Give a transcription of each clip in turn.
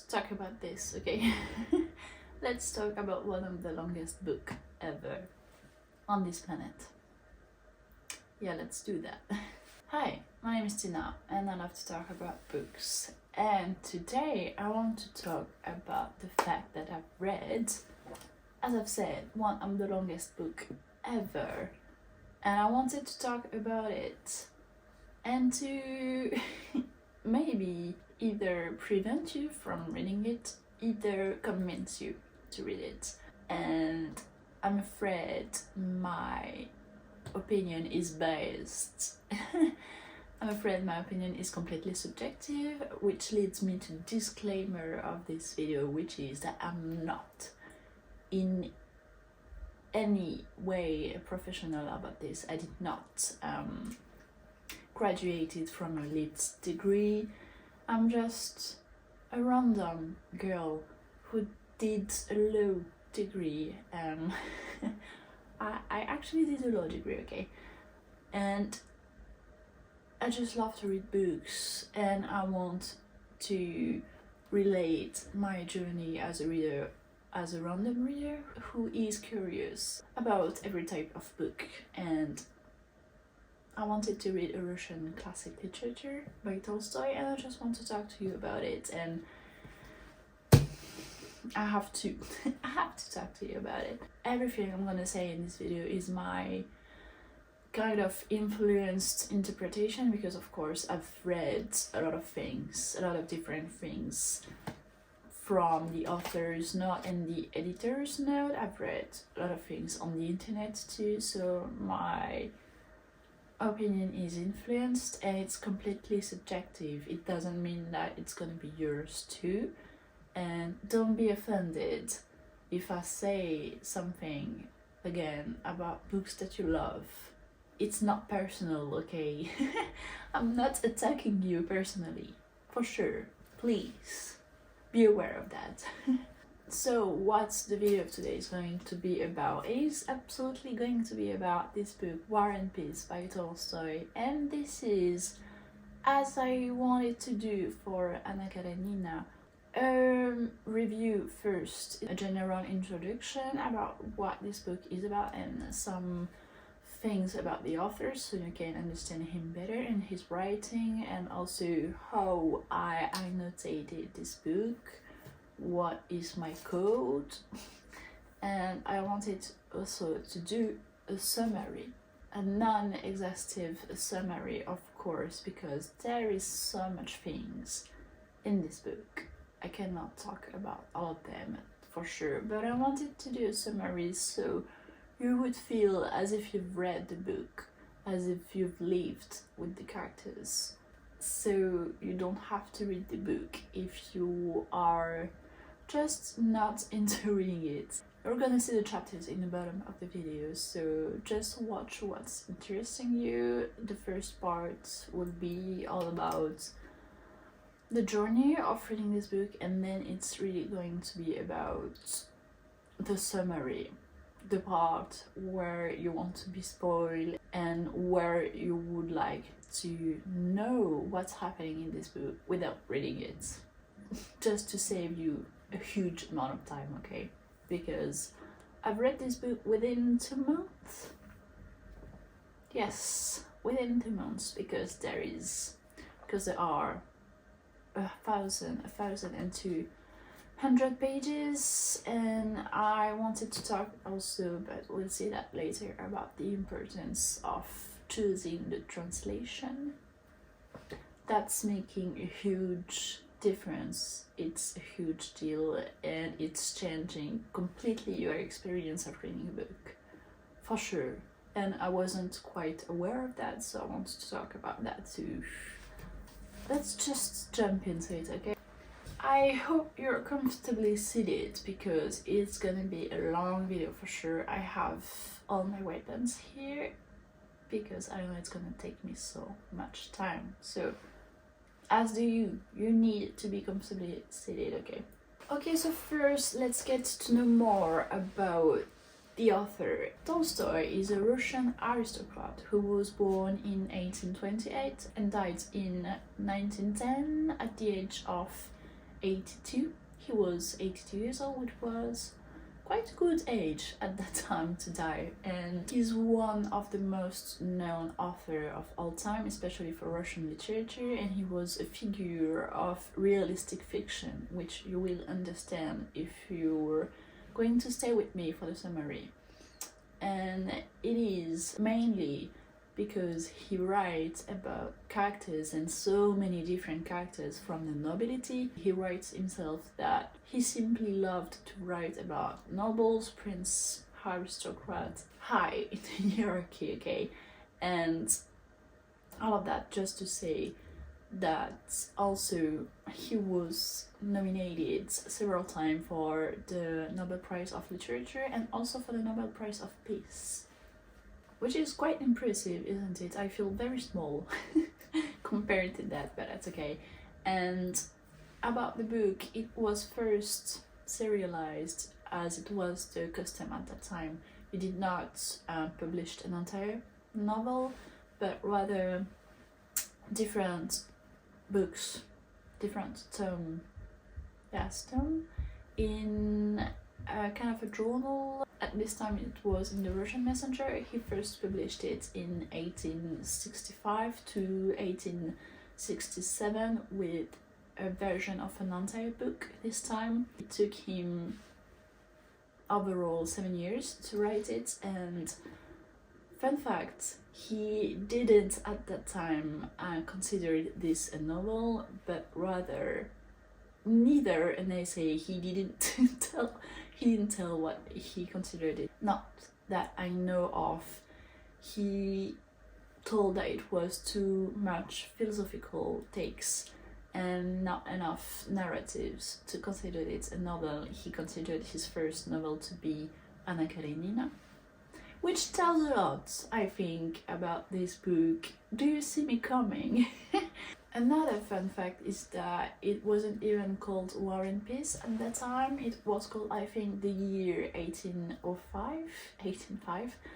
talk about this, okay? Let's talk about one of the longest book ever on this planet. Yeah, let's do that. Hi, my name is Tina and I love to talk about books. And today I want to talk about the fact that I've read, as I've said, one of the longest book ever. And I wanted to talk about it and to maybe either prevent you from reading it, either convince you to read it. And I'm afraid my opinion is biased. I'm afraid my opinion is completely subjective, which leads me to the disclaimer of this video, which is that I'm not in any way a professional about this. I did not graduated from a lit degree. I'm just a random girl who did a law degree. I actually did a law degree, okay? And I just love to read books, and I want to relate my journey as a reader, as a random reader who is curious about every type of book. And I wanted to read a Russian classic literature by Tolstoy, and I just want to talk to you about it. And I have to talk to you about it. Everything I'm gonna say in this video is my kind of influenced interpretation, because of course I've read a lot of things, a lot of different things from the author's note and the editor's note. I've read a lot of things on the internet too, so my opinion is influenced and it's completely subjective. It doesn't mean that it's gonna be yours too. And don't be offended if I say something again about books that you love. It's not personal, okay? I'm not attacking you personally, for sure. Please be aware of that. So what the video of today is going to be about is absolutely going to be about this book, War and Peace by Tolstoy. And this is, as I wanted to do for Anna Karenina, review first, a general introduction about what this book is about and some things about the author so you can understand him better and his writing, and also how I annotated this book, what is my code. And I wanted also to do a summary, a non-exhaustive summary, of course, because there is so much things in this book. I cannot talk about all of them for sure, but I wanted to do a summary so you would feel as if you've read the book, as if you've lived with the characters. So you don't have to read the book if you are just not into reading it. You're gonna see the chapters in the bottom of the video, so just watch what's interesting you. The first part will be all about the journey of reading this book, and then it's really going to be about the summary, the part where you want to be spoiled and where you would like to know what's happening in this book without reading it, just to save you a huge amount of time, okay? Because I've read this book within 2 months. Yes, within 2 months, because there are 1,200 pages, and I wanted to talk also, but we'll see that later, about the importance of choosing the translation. That's making a huge difference. It's a huge deal, and it's changing completely your experience of reading a book, for sure. And I wasn't quite aware of that, so I wanted to talk about that too. Let's just jump into it, okay? I hope you're comfortably seated, because it's gonna be a long video for sure. I have all my weapons here because I know it's gonna take me so much time. So, as do you need to be comfortably seated, okay? Okay, so first let's get to know more about the author. Tolstoy is a Russian aristocrat who was born in 1828 and died in 1910 at the age of 82. He was 82 years old, which was quite a good age at that time to die, and he's one of the most known author of all time, especially for Russian literature, and he was a figure of realistic fiction, which you will understand if you're going to stay with me for the summary. And it is mainly because he writes about characters, and so many different characters from the nobility. He writes himself that he simply loved to write about nobles, prince, aristocrats, high in the hierarchy, okay? And all of that just to say that also he was nominated several times for the Nobel Prize of Literature and also for the Nobel Prize of Peace. Which is quite impressive, isn't it? I feel very small compared to that, but that's okay. And about the book, it was first serialized, as it was the custom at that time. We did not publish an entire novel, but rather different books, different tome in a kind of a journal. At this time it was in the Russian Messenger. He first published it in 1865 to 1867 with a version of an entire book this time. It took him overall 7 years to write it, and fun fact, he didn't at that time consider this a novel, but rather neither an essay. He didn't tell what he considered it. Not that I know of. He told that it was too much philosophical takes and not enough narratives to consider it a novel. He considered his first novel to be Anna Karenina, which tells a lot, I think, about this book. Do you see me coming? Another fun fact is that it wasn't even called War and Peace at that time. It was called, I think, the year 1805.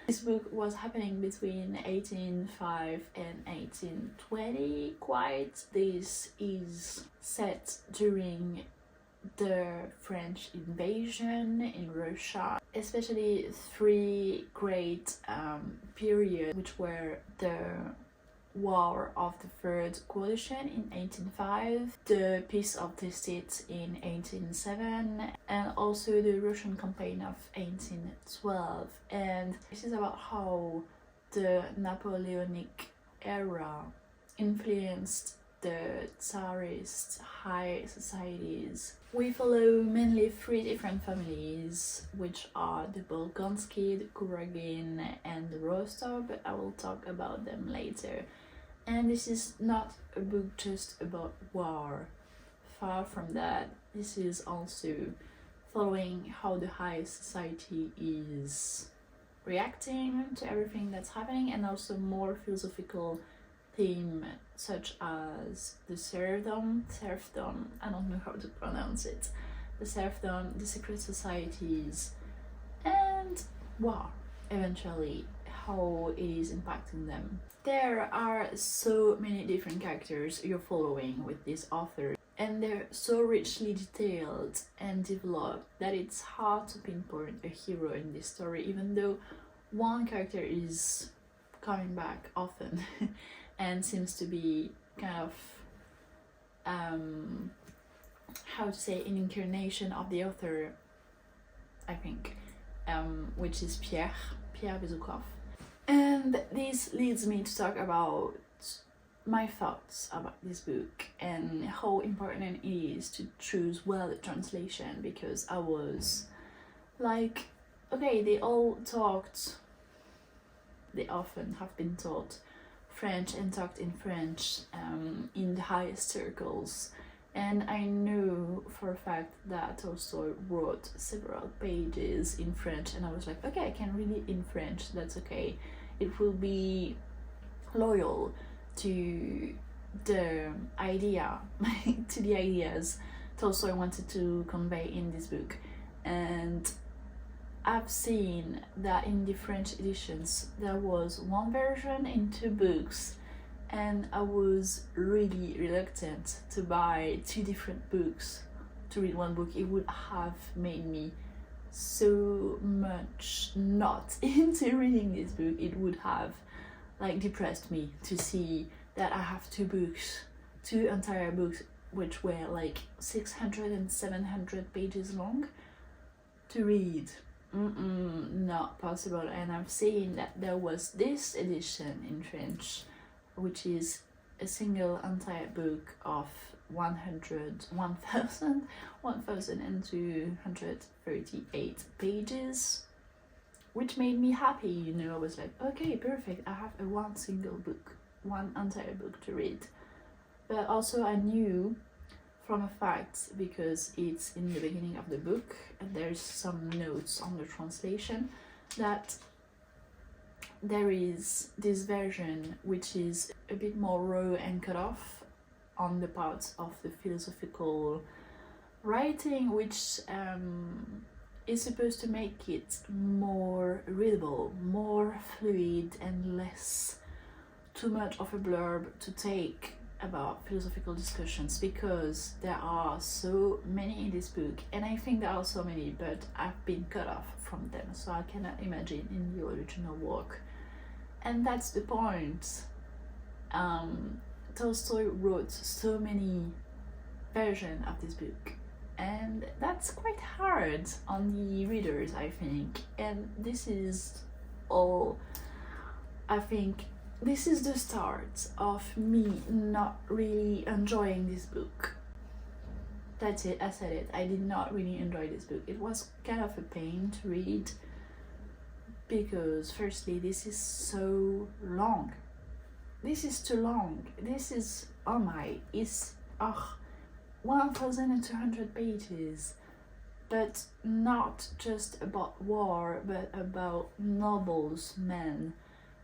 This book was happening between 1805 and 1820 quite. This is set during the French invasion in Russia, especially three great periods, which were the War of the Third Coalition in 1805, the Peace of the State in 1807, and also the Russian campaign of 1812. And this is about how the Napoleonic era influenced the Tsarist high societies. We follow mainly three different families, which are the Bolkonsky, the Kuragin, and the Rostov, but I will talk about them later. And this is not a book just about war. Far from that. This is also following how the high society is reacting to everything that's happening, and also more philosophical theme such as the serfdom, I don't know how to pronounce it, the serfdom, the secret societies, and war, eventually, how it is impacting them. There are so many different characters you're following with this author, and they're so richly detailed and developed that it's hard to pinpoint a hero in this story, even though one character is coming back often and seems to be kind of how to say, an incarnation of the author, I think, which is Pierre Bezukhov. And this leads me to talk about my thoughts about this book and how important it is to choose well the translation, because I was like, okay, they often have been taught French and talked in French in the highest circles, and I know for a fact that Tolstoy wrote several pages in French, and I was like, okay, I can read it in French, that's okay. It will be loyal to the idea, to the ideas Tolstoy wanted to convey in this book. And I've seen that in the French editions there was one version in 2 books, and I was really reluctant to buy 2 different books to read one book, it would have made me so much not into reading this book. It would have like depressed me to see that I have two entire books which were like 600 and 700 pages long to read. Not possible. And I've seen that there was this edition in French, which is a single entire book of 1238 pages, which made me happy, you know. I was like, okay, perfect, I have one single book, one entire book to read. But also I knew from a fact, because it's in the beginning of the book and there's some notes on the translation, that there is this version which is a bit more raw and cut off on the parts of the philosophical writing, which is supposed to make it more readable, more fluid, and less too much of a blurb to take about philosophical discussions, because there are so many in this book, and I think there are so many, but I've been cut off from them, so I cannot imagine in the original work. And that's the point. Tolstoy wrote so many versions of this book, and that's quite hard on the readers, I think. And this is all, I think, this is the start of me not really enjoying this book. That's it, I said it. I did not really enjoy this book. It was kind of a pain to read because, firstly, this is so long. This is too long. This is, oh my, it's 1,200 pages. But not just about war, but about nobles, men,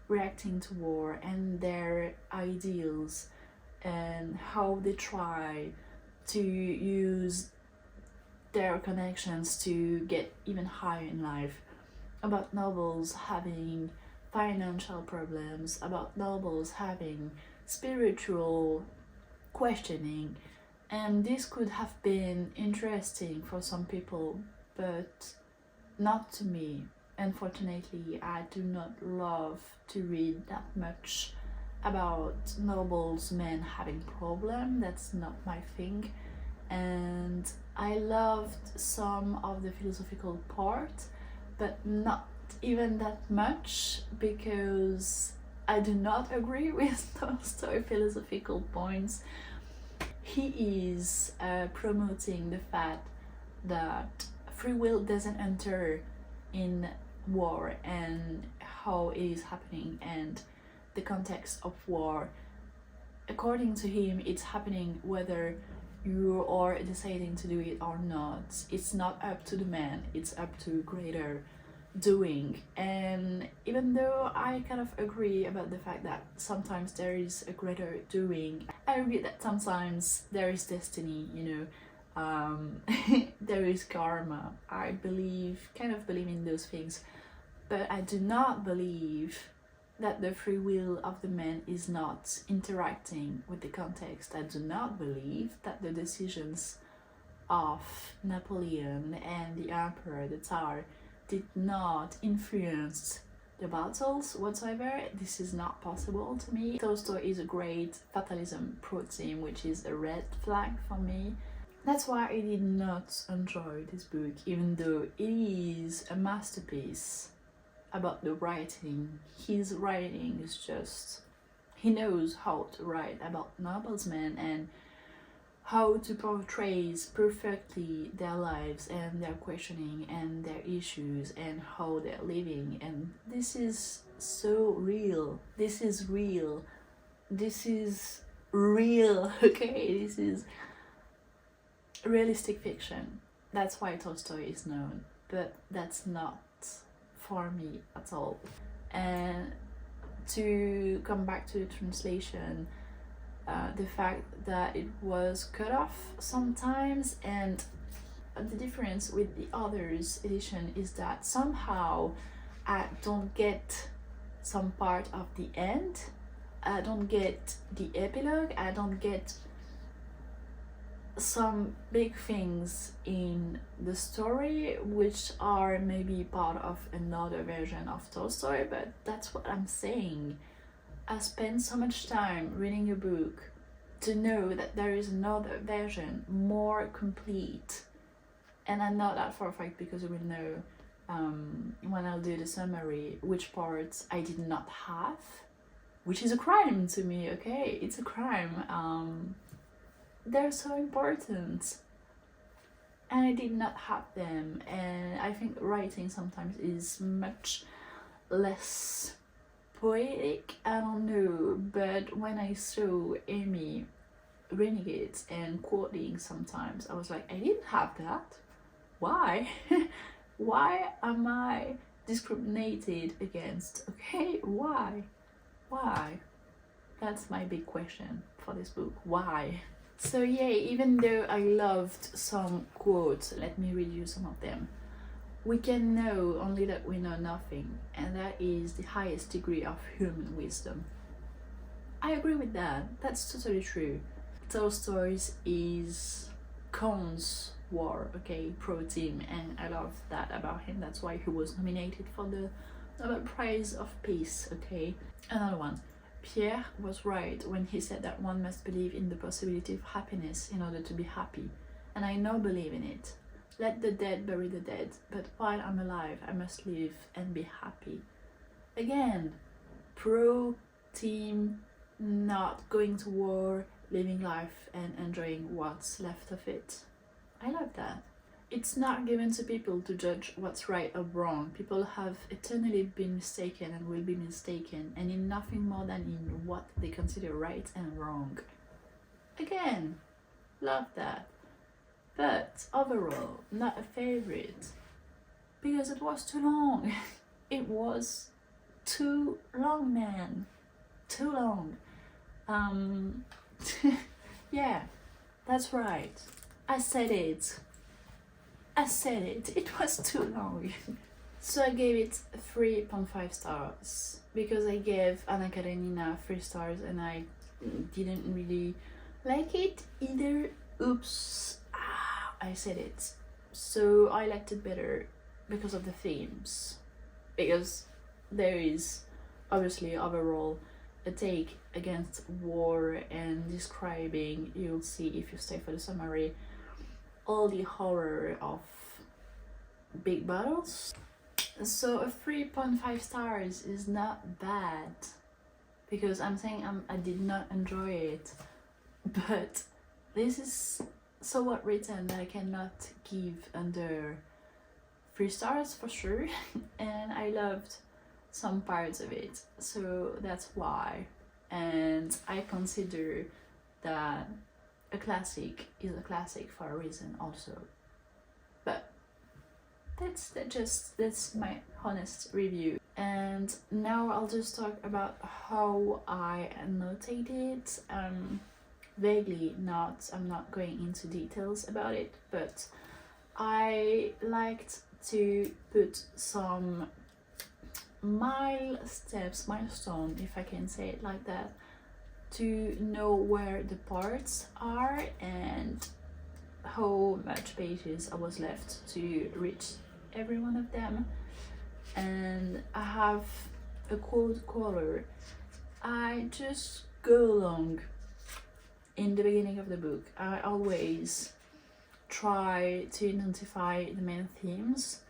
reacting to war and their ideals and how they try to use their connections to get even higher in life, about nobles having financial problems, about nobles having spiritual questioning. And this could have been interesting for some people, but not to me. Unfortunately, I do not love to read that much about nobles, men having problems. That's not my thing. And I loved some of the philosophical part, but not even that much, because I do not agree with Tolstoy's philosophical points. He is promoting the fact that free will doesn't enter in war and how it is happening and the context of war. According to him, it's happening whether you are deciding to do it or not. It's not up to the man, it's up to greater doing. And even though I kind of agree about the fact that sometimes there is a greater doing, I agree that sometimes there is destiny, you know. There is karma. I kind of believe in those things, but I do not believe that the free will of the man is not interacting with the context. I do not believe that the decisions of Napoleon and the Emperor, the Tsar, did not influence the battles whatsoever. This is not possible to me. Tolstoy is a great fatalism pro-team, which is a red flag for me. That's why I did not enjoy this book, even though it is a masterpiece about the writing. His writing is just, he knows how to write about noblemen and how to portray perfectly their lives and their questioning and their issues and how they're living. And this is so real. This is real. This is real, okay? This is realistic fiction. That's why Tolstoy is known, but that's not for me at all. And to come back to the translation, the fact that it was cut off sometimes, and the difference with the others edition is that somehow I don't get some part of the end, I don't get the epilogue, I don't get some big things in the story which are maybe part of another version of Tolstoy, but that's what I'm saying. I spent so much time reading a book to know that there is another version more complete, and I know that for a fact because I will know when I'll do the summary which parts I did not have, which is a crime to me. Okay, it's a crime. They're so important and I did not have them, and I think writing sometimes is much less poetic, I don't know, but when I saw Emmie renegades and quoting sometimes, I was like, I didn't have that. Why? Why am I discriminated against? Okay, why? That's my big question for this book. Why? So yeah, even though I loved some quotes, let me read you some of them. We can know only that we know nothing, and that is the highest degree of human wisdom. I agree with that. That's totally true. Tolstoy's is Khan's war, okay, pro-team, and I love that about him. That's why he was nominated for the Nobel Prize of Peace, okay. Another one. Pierre was right when he said that one must believe in the possibility of happiness in order to be happy, and I now believe in it. Let the dead bury the dead, but while I'm alive, I must live and be happy. Again, pro-team, not going to war, living life and enjoying what's left of it. I love that. It's not given to people to judge what's right or wrong. People have eternally been mistaken and will be mistaken, and in nothing more than in what they consider right and wrong. Again, love that. But overall, not a favorite, because it was too long. It was too long, man. Too long. Yeah, that's right. I said it. It was too long. So I gave it 3.5 stars because I gave Anna Karenina 3 stars and I didn't really like it either. Oops, I said it. So I liked it better because of the themes, because there is obviously overall a take against war and describing, you'll see if you stay for the summary, all the horror of big battles. So a 3.5 stars is not bad, because I'm saying I did not enjoy it, but this is so well written that I cannot give under 3 stars for sure. And I loved some parts of it, so that's why. And I consider that a classic is a classic for a reason also. But that's my honest review. And now I'll just talk about how I annotated. Vaguely, I'm not going into details about it, but I liked to put some milestone, if I can say it like that, to know where the parts are and how much pages I was left to reach every one of them. And I have a quote color. I just go along in the beginning of the book. I always try to identify the main themes,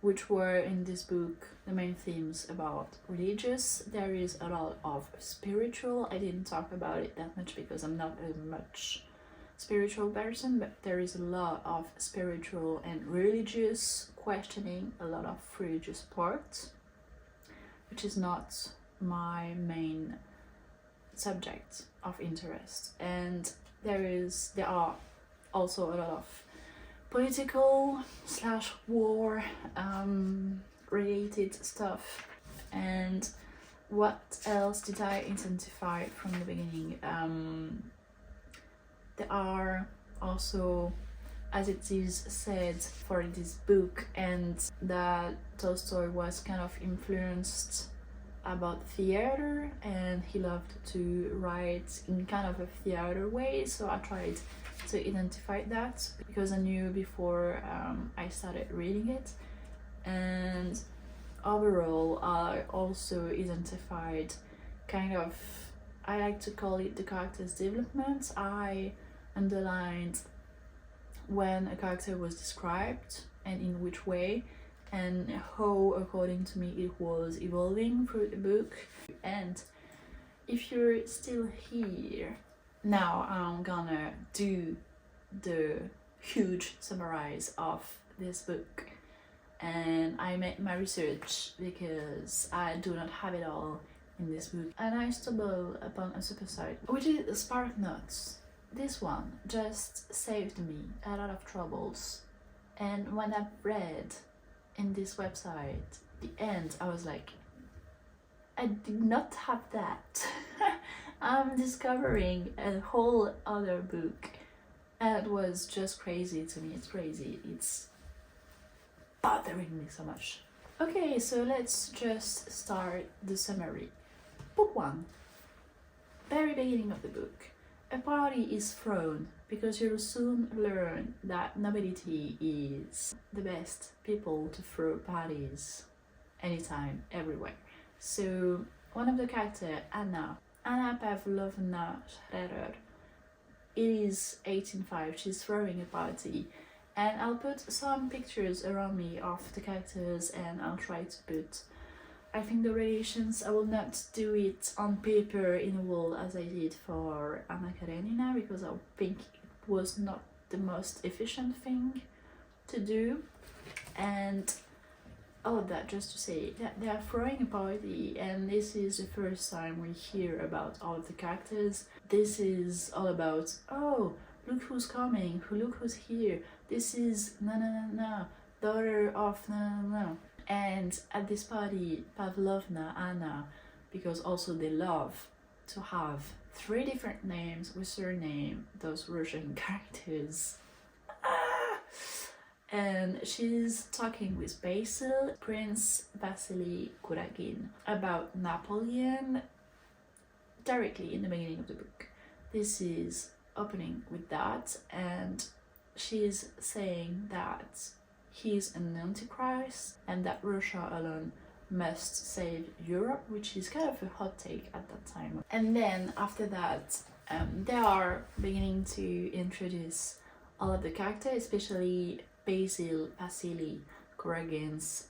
which were in this book the main themes about religious. There is a lot of spiritual. I didn't talk about it that much because I'm not a much spiritual person, but there is a lot of spiritual and religious questioning, a lot of religious parts, which is not my main subject of interest. And there are also a lot of political / war related stuff. And what else did I identify from the beginning? There are also, as it is said for this book, and that Tolstoy was kind of influenced about theater, and he loved to write in kind of a theater way, so I tried to identify that because I knew before I started reading it. And overall I also identified kind of, I like to call it the character's development. I underlined when a character was described and in which way, and how according to me it was evolving through the book. And if you're still here, now I'm gonna do the huge summarize of this book. And I made my research because I do not have it all in this book, and I stumbled upon a super site which is Spark Notes. This one just saved me a lot of troubles, and when I read in this website the end, I was like, I did not have that. I'm discovering a whole other book, and it was just crazy to me. It's crazy, it's bothering me so much. Okay, so let's just start the summary. Book 1. Very beginning of the book. A party is thrown because you'll soon learn that nobility is the best people to throw parties anytime, everywhere. So one of the characters, Anna Pavlovna Schroeder, it is 1805, she's throwing a party, and I'll put some pictures around me of the characters, and I'll try to put, I think, the relations. I will not do it on paper in a wall as I did for Anna Karenina, because I think it was not the most efficient thing to do. And all of that just to say that they are throwing a party, and this is the first time we hear about all of the characters. This is all about, oh, look who's coming, look who's here, this is daughter of And at this party, Pavlovna, Anna, because also they love to have 3 different names with surname, those Russian characters. And she's talking with Basil, Prince Vasily Kuragin, about Napoleon directly in the beginning of the book. This is opening with that, and she's saying that he's an antichrist and that Russia alone must save Europe, which is kind of a hot take at that time. And then after that, they are beginning to introduce all of the characters, especially Basil Vasily Kuragin's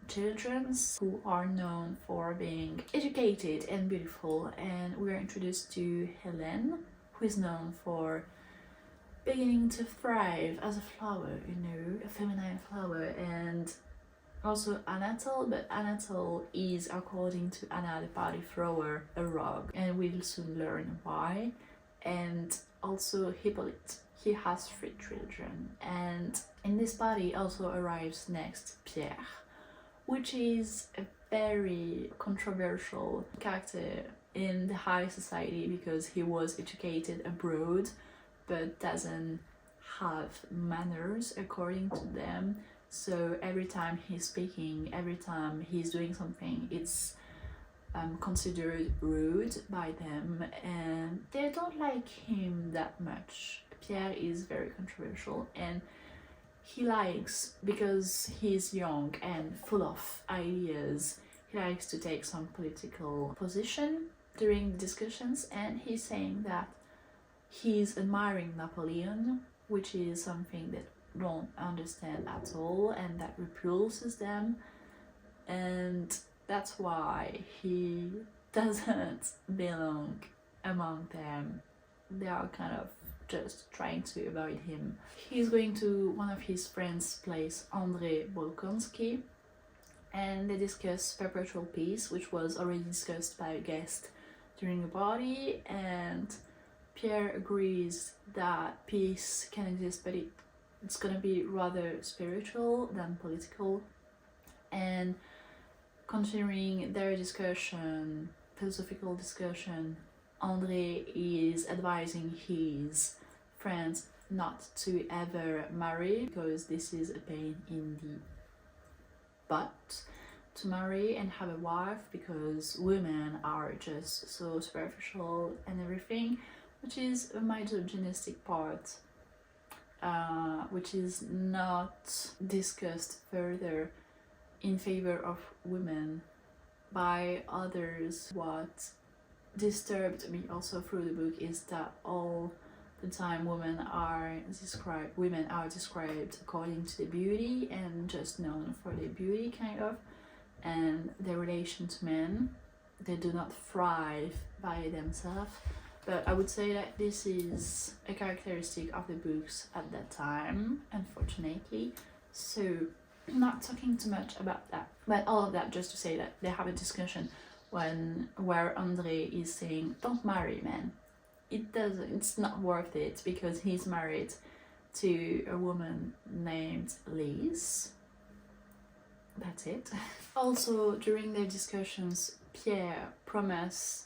children, who are known for being educated and beautiful. And we are introduced to Helen, who is known for beginning to thrive as a flower, you know, a feminine flower. And also Anatole, but Anatole is, according to Anna the party thrower, a rogue, and we'll soon learn why. And also Hippolyte, he has 3 children. And in this party also arrives next Pierre, which is a very controversial character in the high society because he was educated abroad but doesn't have manners according to them. So every time he's speaking, every time he's doing something, it's considered rude by them, and they don't like him that much. Pierre is very controversial, and he likes, because he's young and full of ideas, he likes to take some political position during the discussions, and he's saying that he's admiring Napoleon, which is something that don't understand at all and that repulses them, and that's why he doesn't belong among them. They are kind of just trying to avoid him. He's going to one of his friends' place, Andrei Bolkonsky, and they discuss perpetual peace, which was already discussed by a guest during a party, and Pierre agrees that peace can exist, but it's gonna be rather spiritual than political. And considering their discussion, philosophical discussion, André is advising his friends not to ever marry because this is a pain in the butt. to marry and have a wife because women are just so superficial and everything, which is a misogynistic part, which is not discussed further in favor of women by others. What disturbed me also through the book is that all the time women are described according to their beauty and just known for their beauty, kind of, and their relation to men. They do not thrive by themselves. But I would say that this is a characteristic of the books at that time, unfortunately. So I'm not talking too much about that, but all of that just to say that they have a discussion where Andre is saying, don't marry, man. It's not worth it because he's married to a woman named Liz. That's it. Also, during their discussions, Pierre promised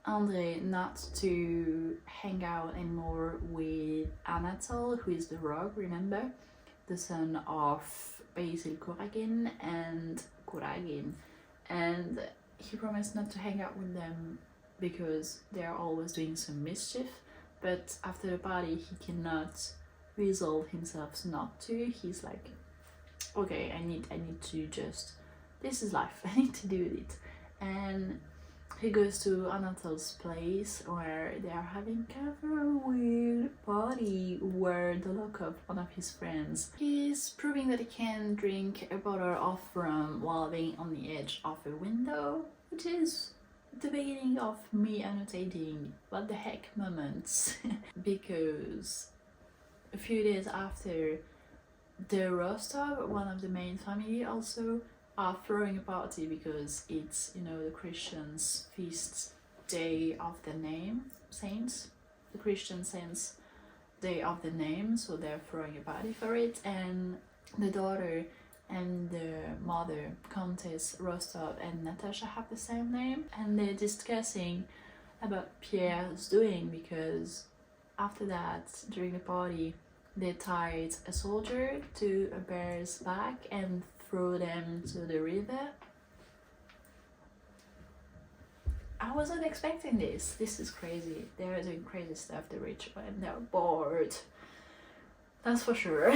Andre not to hang out anymore with Anatole, who is the rogue, remember? The son of Basil Kuragin and Kuragin. And he promised not to hang out with them because they're always doing some mischief, but after the party he cannot resolve himself not to. He's like, okay, I need to just, this is life, I need to do it. And he goes to Anatole's place where they are having kind of a weird party where the luck of one of his friends is proving that he can drink a bottle of rum while being on the edge of a window, which is the beginning of me annotating what the heck moments. Because a few days after the Rostov, one of the main family also are throwing a party because it's, you know, the Christians' feast day of the name saints, the Christian saints day of the name, so they're throwing a party for it. And the daughter and the mother, Countess Rostov and Natasha, have the same name, and they're discussing about Pierre's doing, because after that, during the party, they tied a soldier to a bear's back and threw them to the river. I wasn't expecting this. This is crazy. They're doing crazy stuff, the rich, when they're bored. That's for sure.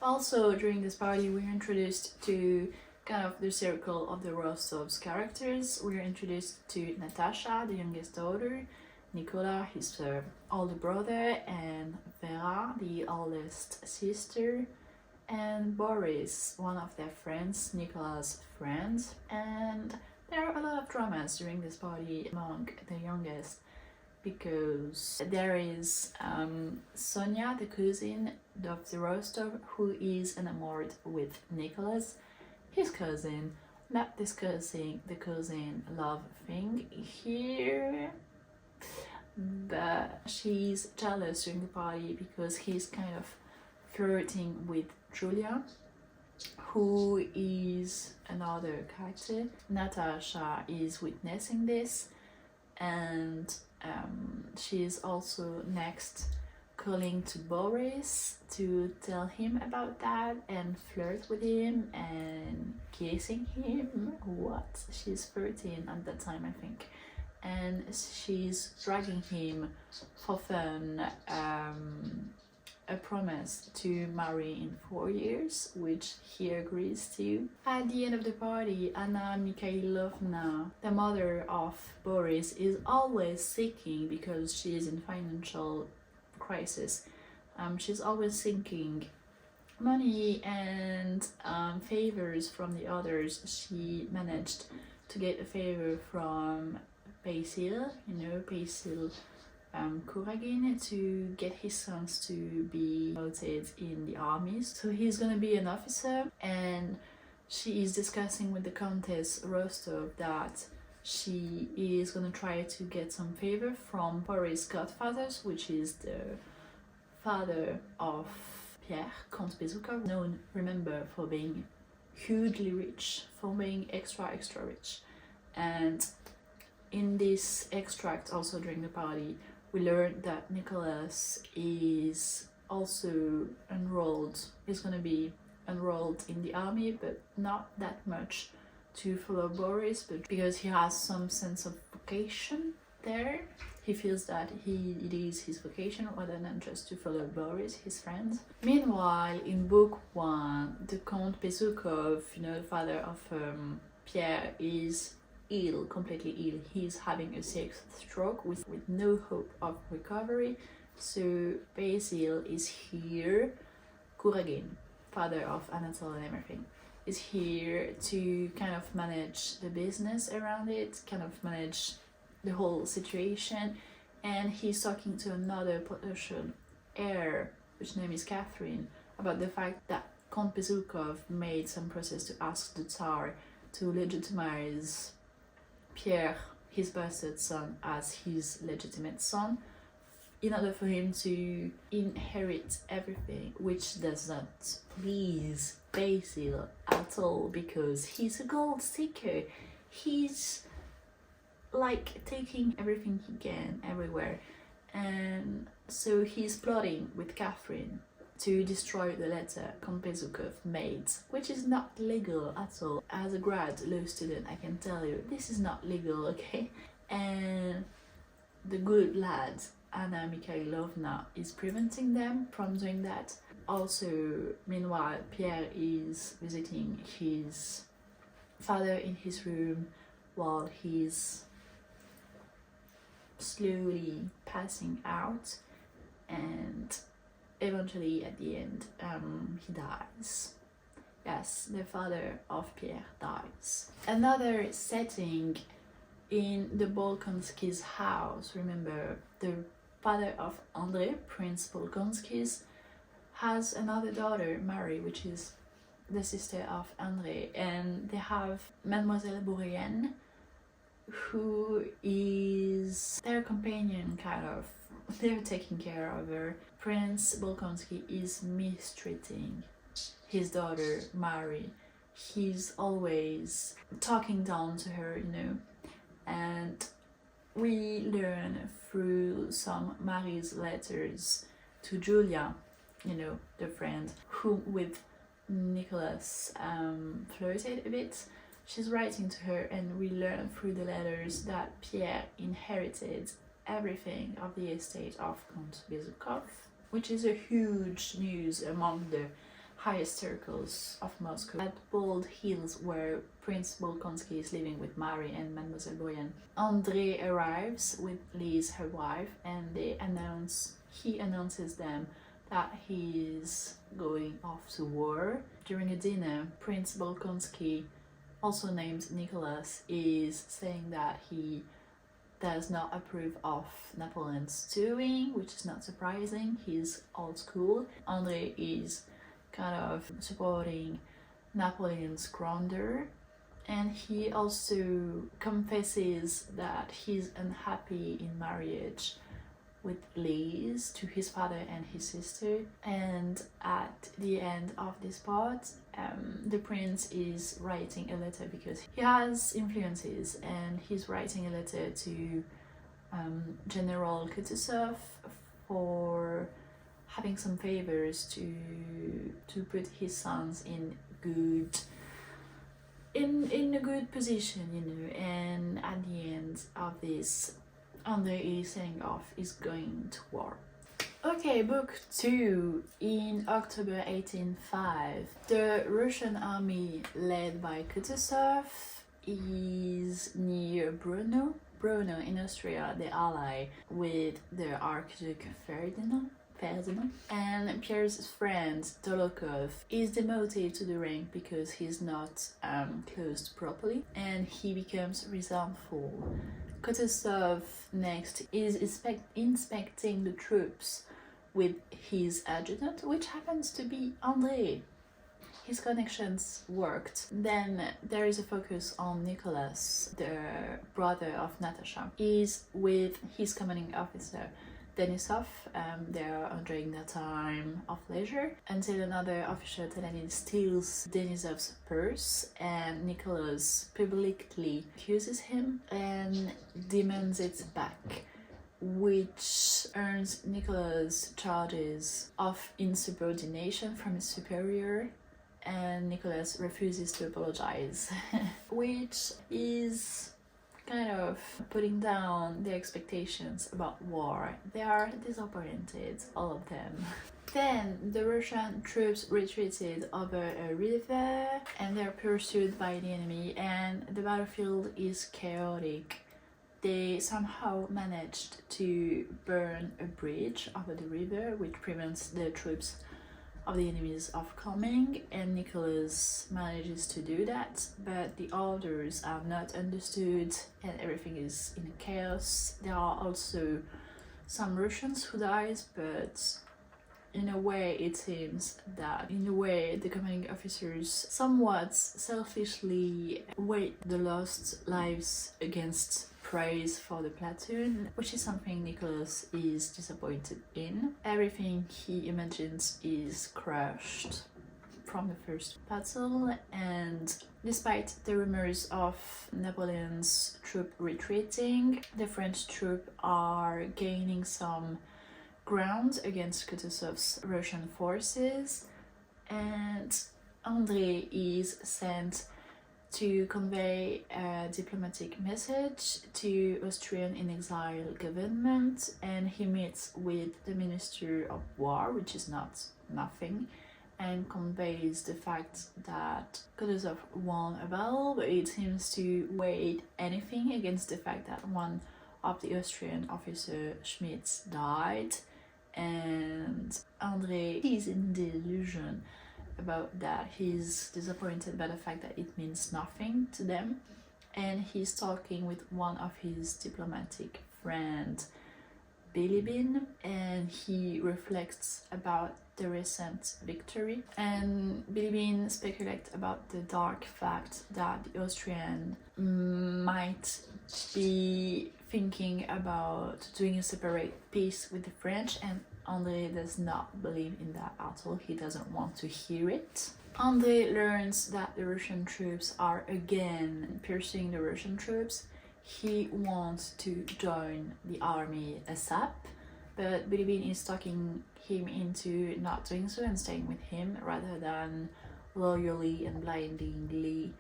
Also, during this party, we're introduced to kind of the circle of the Rostov's characters. We're introduced to Natasha, the youngest daughter, Nicola, his older brother, and Vera, the oldest sister, and Boris, one of their friends, Nicola's friend. And there are a lot of dramas during this party among the youngest, because there is Sonia, the cousin of the Rostov, who is enamored with Nicholas, his cousin, not discussing the cousin love thing here, but she's jealous during the party because he's kind of flirting with Julia, who is another character. Natasha is witnessing this, and she is also next calling to Boris to tell him about that and flirt with him and kissing him. What? She's 13 at that time, I think. And she's dragging him for fun a promise to marry in 4 years, which he agrees to. At the end of the party, Anna Mikhailovna, the mother of Boris, is always seeking, because she is in financial crisis, she's always seeking money and favors from the others. She managed to get a favor from Basil, Basil Kuragin, to get his sons to be promoted in the armies. So he's gonna be an officer, and she is discussing with the Countess Rostov that she is gonna try to get some favor from Boris' godfathers, which is the father of Pierre, Count Bezukov, known, remember, for being hugely rich, for being extra rich. And in this extract, also during the party, we learned that Nicholas is also enrolled, is going to be enrolled in the army, but not that much to follow Boris, but because he has some sense of vocation there, he feels that it is his vocation rather than just to follow Boris, his friend. Meanwhile, in book 1, the Count Bezukov, the father of Pierre, is ill, completely ill. He's having a 6th stroke with no hope of recovery. So Basil is here, Kuragin, father of Anatole and everything, is here to kind of manage the business around it, kind of manage the whole situation. And he's talking to another potential heir, which name is Catherine, about the fact that Count Bezukov made some process to ask the Tsar to legitimize Pierre, his bastard son, as his legitimate son, in order for him to inherit everything, which does not please Basil at all, because he's a gold seeker. He's like taking everything he can everywhere, and so he's plotting with Catherine to destroy the letter Count Bezukov made, which is not legal at all. As a grad law student, I can tell you this is not legal, okay? And the good lad Anna Mikhailovna is preventing them from doing that. Also, meanwhile, Pierre is visiting his father in his room while he's slowly passing out, and eventually at the end he dies. Yes, the father of Pierre dies. Another setting in the Bolkonskis' house. Remember, the father of André, Prince Bolkonskis, has another daughter, Marie, which is the sister of André, and they have Mademoiselle Bourrienne, who is their companion, kind of. They're taking care of her. Prince Bolkonsky is mistreating his daughter, Marie. He's always talking down to her, and we learn through some Marie's letters to Julia, the friend who with Nicholas flirted a bit. She's writing to her, and we learn through the letters that Pierre inherited everything of the estate of Count Bezukov, which is a huge news among the highest circles of Moscow. At Bald Hills, where Prince Bolkonsky is living with Marie and Mademoiselle Bourrienne, André arrives with Lise, her wife, and he announces them that he is going off to war. During a dinner, Prince Bolkonsky, also named Nicholas, is saying that he does not approve of Napoleon's doing, which is not surprising. He's old school. André is kind of supporting Napoleon's grandeur, and he also confesses that he's unhappy in marriage with Lise to his father and his sister. And at the end of this part, the prince is writing a letter because he has influences, and he's writing a letter to General Kutuzov for having some favors to put his sons in a good position, and at the end of this, André is setting off, is going to war. Okay, book 2. In October 1805, the Russian army led by Kutuzov is near Brno in Austria, the ally with the Archduke Ferdinand, and Pierre's friend Dolokhov is demoted to the rank because he's not closed properly, and he becomes resentful. Kutuzov next is inspecting the troops with his adjutant, which happens to be André. His connections worked. Then there is a focus on Nicholas, the brother of Natasha. He's with his commanding officer Denisov. They are enjoying their time of leisure until another officer, Telenin, steals Denisov's purse, and Nicholas publicly accuses him and demands it back, which earns Nicholas charges of insubordination from his superior and Nicholas refuses to apologize, which is kind of putting down their expectations about war. They are disappointed, all of them. Then the Russian troops retreated over a river and they're pursued by the enemy, and the battlefield is chaotic. They somehow managed to burn a bridge over the river, which prevents the troops of the enemies of coming, and Nicholas manages to do that, but the orders are not understood and everything is in chaos. There are also some Russians who dies, but in a way it seems that the commanding officers somewhat selfishly weigh the lost lives against praise for the platoon, which is something Nicholas is disappointed in. Everything he imagines is crushed from the first battle, and despite the rumors of Napoleon's troop retreating, the French troops are gaining some ground against Kutuzov's Russian forces, and Andrei is sent to convey a diplomatic message to Austrian in exile government, and he meets with the Minister of War, which is nothing, and conveys the fact that Kutuzov won a battle, but it seems to weigh anything against the fact that one of the Austrian officer Schmitz died, and Andrei is in delusion about that. He's disappointed by the fact that it means nothing to them, and he's talking with one of his diplomatic friends, Bilibin, and he reflects about the recent victory, and Bilibin speculates about the dark fact that the Austrian might be thinking about doing a separate peace with the French, and Andrei does not believe in that at all. He doesn't want to hear it. Andrei learns that the Russian troops are again pursuing the Russian troops. He wants to join the army ASAP, but Bilibin is talking him into not doing so and staying with him rather than loyally and blindly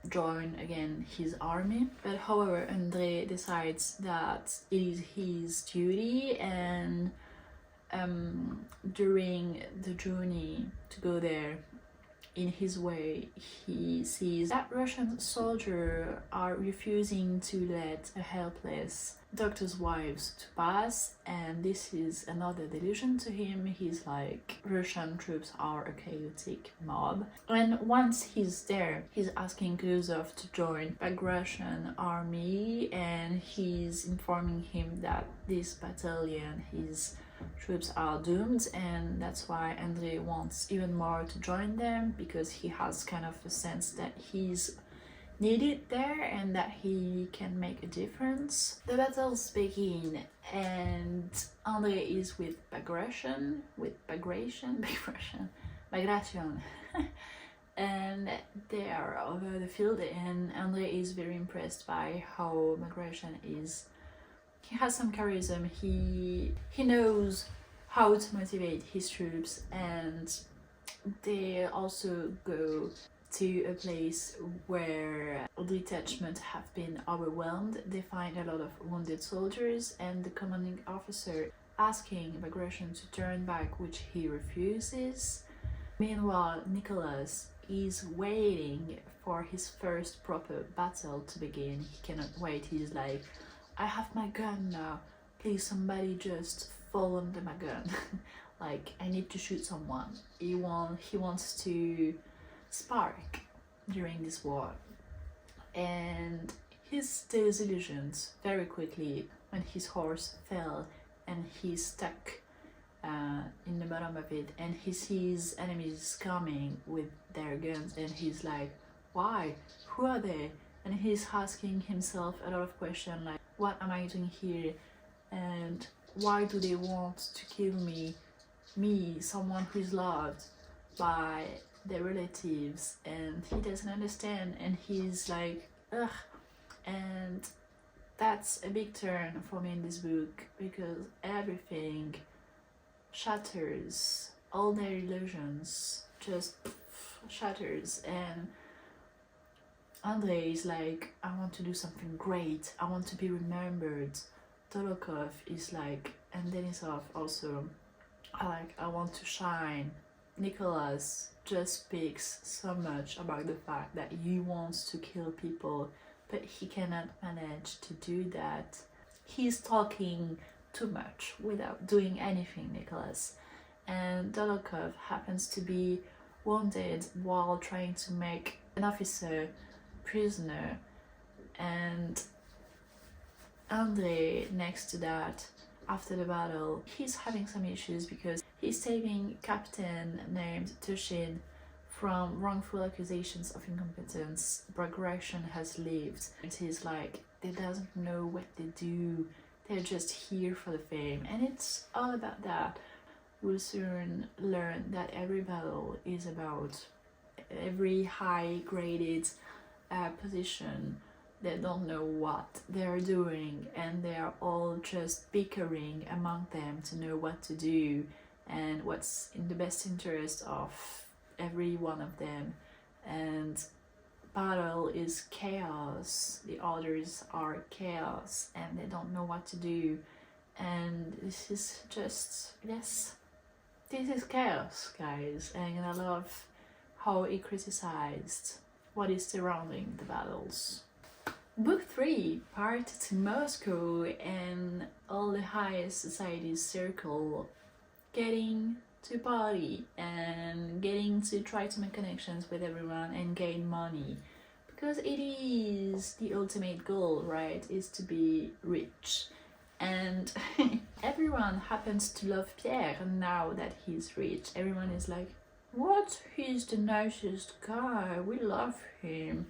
join again his army. But however, Andrei decides that it is his duty, and during the journey to go there, in his way, he sees that Russian soldiers are refusing to let a helpless doctor's wives to pass, and this is another delusion to him. He's like, Russian troops are a chaotic mob. And once he's there, he's asking Kutuzov to join Russian army, and he's informing him that this battalion, his troops are doomed, and that's why Andrei wants even more to join them, because he has kind of a sense that he's needed there and that he can make a difference. The battles begin, and Andrei is with Bagration, and they are over the field, and Andrei is very impressed by how Bagration is. He has some charisma, he knows how to motivate his troops, and they also go to a place where the detachment have been overwhelmed. They find a lot of wounded soldiers, and the commanding officer asking Bagration to turn back, which he refuses. Meanwhile, Nicholas is waiting for his first proper battle to begin. He cannot wait. He's like, I have my gun now, please somebody just fall under my gun. Like, I need to shoot someone. He wants to spark during this war, and he's disillusioned very quickly when his horse fell and he's stuck in the bottom of it, and he sees enemies coming with their guns, and he's like, why? Who are they? And he's asking himself a lot of questions like, what am I doing here, and why do they want to kill me, someone who is loved by their relatives? And he doesn't understand, and he's like, ugh. And that's a big turn for me in this book, because everything shatters, all their illusions just shatters, and Andrei is like, I want to do something great, I want to be remembered. Dolokhov is like, and Denisov also, I want to shine. Nicholas just speaks so much about the fact that he wants to kill people, but he cannot manage to do that. He's talking too much without doing anything, Nicholas. And Dolokhov happens to be wounded while trying to make an officer prisoner, and Andrei, next to that, after the battle, he's having some issues because he's saving a captain named Tushin from wrongful accusations of incompetence. Progression has lived. He's like, they doesn't know what they do, they're just here for the fame, and it's all about that. We'll soon learn that every battle is about every high graded position. They don't know what they're doing, and they are all just bickering among them to know what to do and what's in the best interest of every one of them. And battle is chaos, the others are chaos, and they don't know what to do. And this is just, yes, this is chaos, guys. And I love how he criticized what is surrounding the battles. Book 3, Part to Moscow and all the highest society's circle, getting to party and getting to try to make connections with everyone and gain money. Because it is the ultimate goal, right? Is to be rich. And everyone happens to love Pierre now that he's rich. Everyone is like, what? He's the nicest guy, we love him.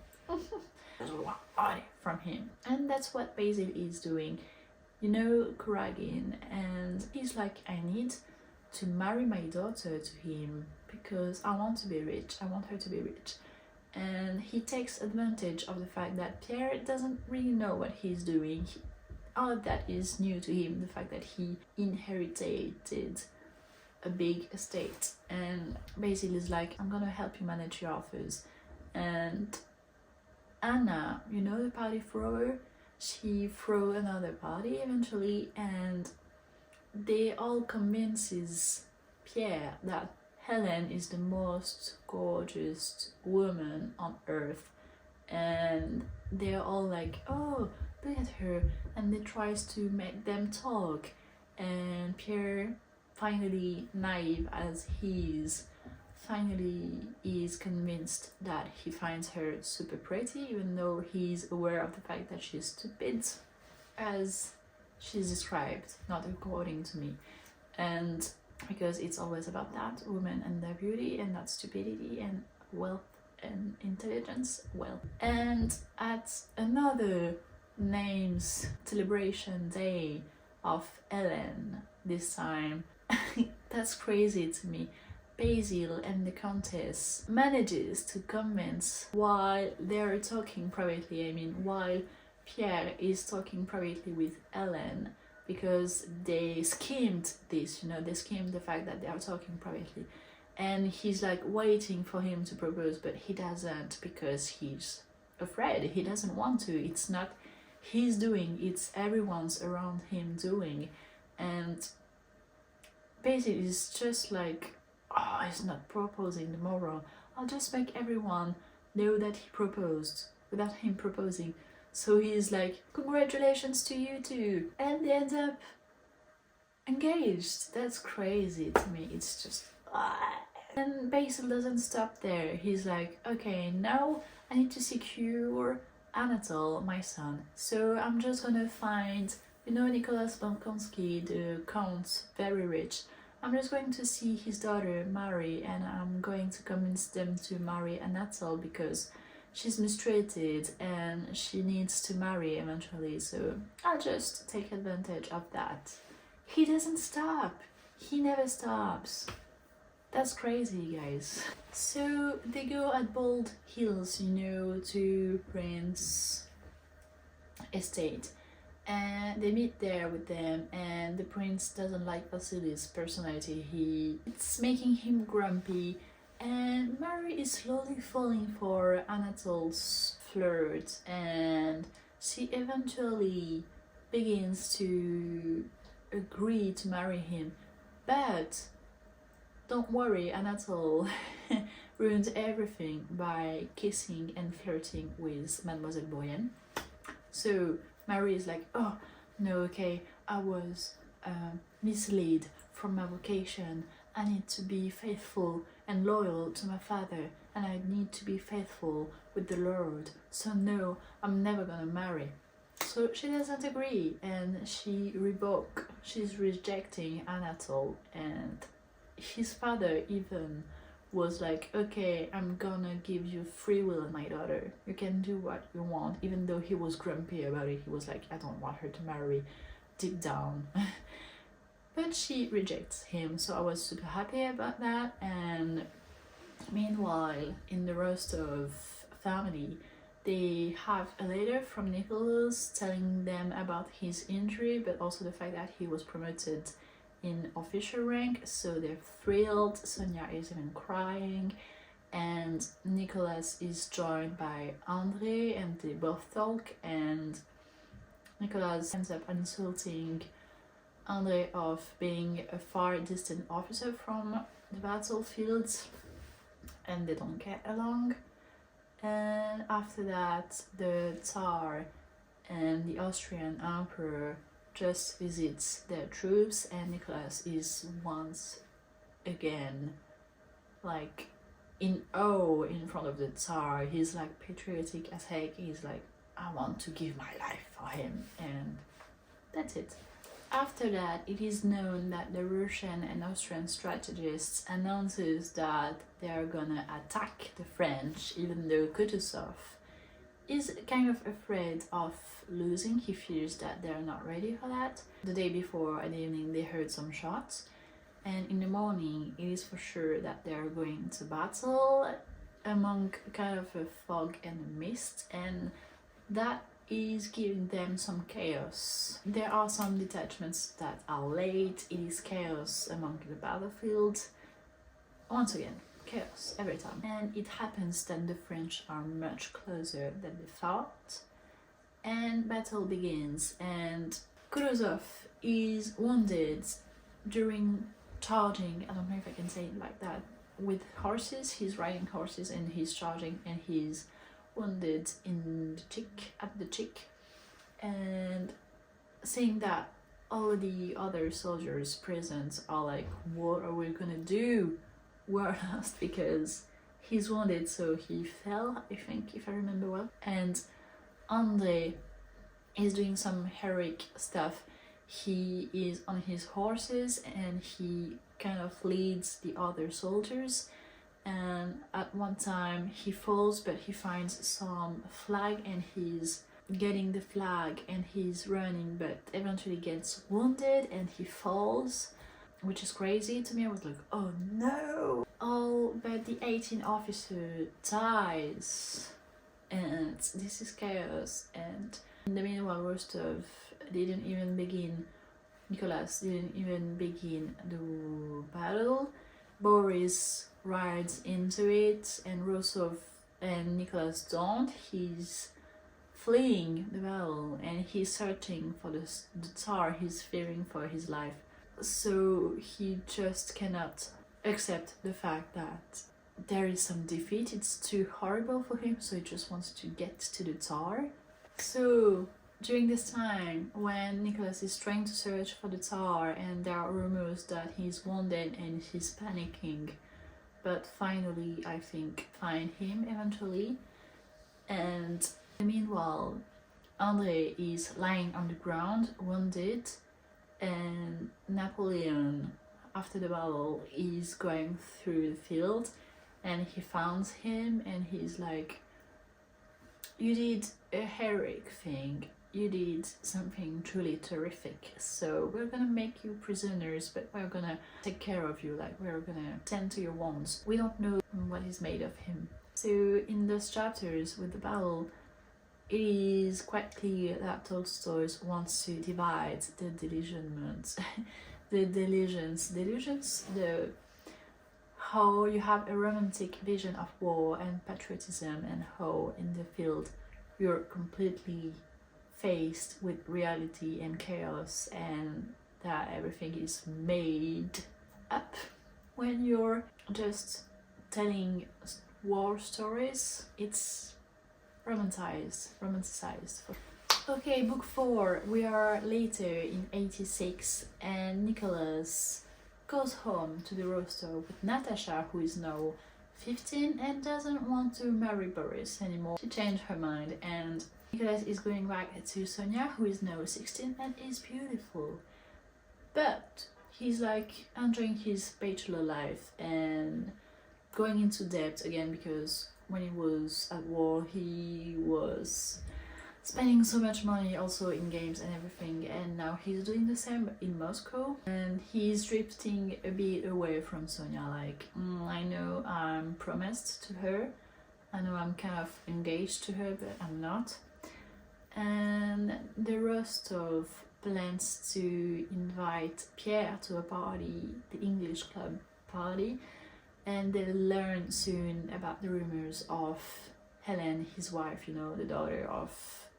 There's a lot of money from him. And that's what Basil is doing. You know, Kuragin, and he's like, I need to marry my daughter to him because I want to be rich, I want her to be rich. And he takes advantage of the fact that Pierre doesn't really know what he's doing. All of that is new to him, the fact that he inherited a big estate. And Basil is like, I'm gonna help you manage your offers. And Anna, you know, the party thrower, she threw another party eventually, and they all convinces Pierre that Helen is the most gorgeous woman on earth, and they're all like, oh, look at her, and they tries to make them talk, and Pierre, finally naive as he is convinced that he finds her super pretty, even though he's aware of the fact that she's stupid, as she's described, not according to me. And because it's always about that, women and their beauty, and not stupidity and wealth and intelligence. Well, and at another names celebration day of Ellen this time, that's crazy to me, Basil and the Countess manages to convince, while they're talking privately, I mean while Pierre is talking privately with Ellen, because they schemed this, you know, they schemed the fact that they are talking privately, and he's like waiting for him to propose, but he doesn't because he's afraid, he doesn't want to. It's not he's doing, it's everyone's around him doing. And Basil is just like, oh, he's not proposing tomorrow, I'll just make everyone know that he proposed without him proposing. So he's like, congratulations to you too, and they end up engaged. That's crazy to me, it's just And Basil doesn't stop there, he's like, okay, now I need to secure Anatole, my son, so I'm just gonna find, you know, Nicholas Bolkonsky, the count, very rich. I'm just going to see his daughter marry, and I'm going to convince them to marry Anatole because she's mistreated and she needs to marry eventually, so I'll just take advantage of that. He doesn't stop. He never stops. That's crazy, guys. So they go at Bald Hills, you know, to Prince's estate. And they meet there with them, and the prince doesn't like Vasily's personality. It's making him grumpy, And Mary is slowly falling for Anatole's flirt, and she eventually begins to agree to marry him. But don't worry, Anatole ruins everything by kissing and flirting with Mademoiselle Bourienne. So Mary is like, oh no, okay, I was misled from my vocation. I need to be faithful and loyal to my father, and I need to be faithful with the Lord. So no, I'm never gonna marry. So she doesn't agree, and she's rejecting Anatole, and his father even was like, okay, I'm gonna give you free will, my daughter. You can do what you want, even though he was grumpy about it. He was like, I don't want her to marry deep down. But she rejects him, so I was super happy about that. And meanwhile, in the Rostov family, they have a letter from Nicholas telling them about his injury, but also the fact that he was promoted in official rank, so they're thrilled. Sonia is even crying, and Nicholas is joined by Andre, and they both talk, and Nicholas ends up insulting Andre of being a far distant officer from the battlefield, and they don't get along. And after that, the Tsar and the Austrian Emperor just visits their troops, and Nicholas is once again like in awe in front of the Tsar. He's like patriotic as heck. He's like, I want to give my life for him, and that's it. After that, it is known that the Russian and Austrian strategists announces that they are gonna attack the French, even though Kutuzov is kind of afraid of losing. He fears that they're not ready for that. The day before, in the evening, they heard some shots, and in the morning, it is for sure that they are going to battle among kind of a fog and a mist, and that is giving them some chaos. There are some detachments that are late. It is chaos among the battlefield. Once again, chaos every time. And it happens that the French are much closer than they thought, and battle begins, and Kutuzov is wounded during charging. I don't know if I can say it like that. With horses, he's riding horses and he's charging, and he's wounded in the cheek, at the cheek, and seeing that all the other soldiers present are like, what are we gonna do? We're lost, because he's wounded, so he fell, I think, if I remember well. And Andre is doing some heroic stuff. He is on his horses and he kind of leads the other soldiers, and at one time he falls, but he finds some flag and he's getting the flag and he's running, but eventually gets wounded and he falls, which is crazy to me. I was like, oh no! All but the 18th officer dies, and this is chaos. And in the meanwhile, Rostov didn't even begin, Nicholas didn't even begin the battle. Boris rides into it, and Rostov and Nicholas don't. He's fleeing the battle and he's searching for the Tsar. He's fearing for his life, so he just cannot accept the fact that there is some defeat. It's too horrible for him, so he just wants to get to the Tsar. So during this time, when Nicholas is trying to search for the Tsar, and there are rumors that he's wounded and he's panicking, but finally, I think, find him eventually. And meanwhile, Andre is lying on the ground, wounded, and Napoleon, after the battle, is going through the field, and he finds him, and he's like, you did a heroic thing. You did something truly terrific, so we're gonna make you prisoners, but we're gonna take care of you, like we're gonna tend to your wounds. We don't know what is made of him. So in those chapters with the battle, it is quite clear that Tolstoy wants to divide the delusions, the how you have a romantic vision of war and patriotism, and how in the field you're completely faced with reality and chaos, and that everything is made up. When you're just telling war stories, it's romanticized. Okay, book 4. We are later in 86, and Nicholas goes home to the Rostov with Natasha, who is now 15 and doesn't want to marry Boris anymore. She changed her mind, and Nicholas is going back to Sonia, who is now 16 and is beautiful. But he's like enjoying his bachelor life and going into debt again, because when he was at war he was spending so much money also in games and everything, and now he's doing the same in Moscow, and he's drifting a bit away from Sonia. Like, I know I'm promised to her, I know I'm kind of engaged to her, but I'm not. And the Rostov plans to invite Pierre to a party, the English club party, and they'll learn soon about the rumors of Helen, his wife, you know, the daughter of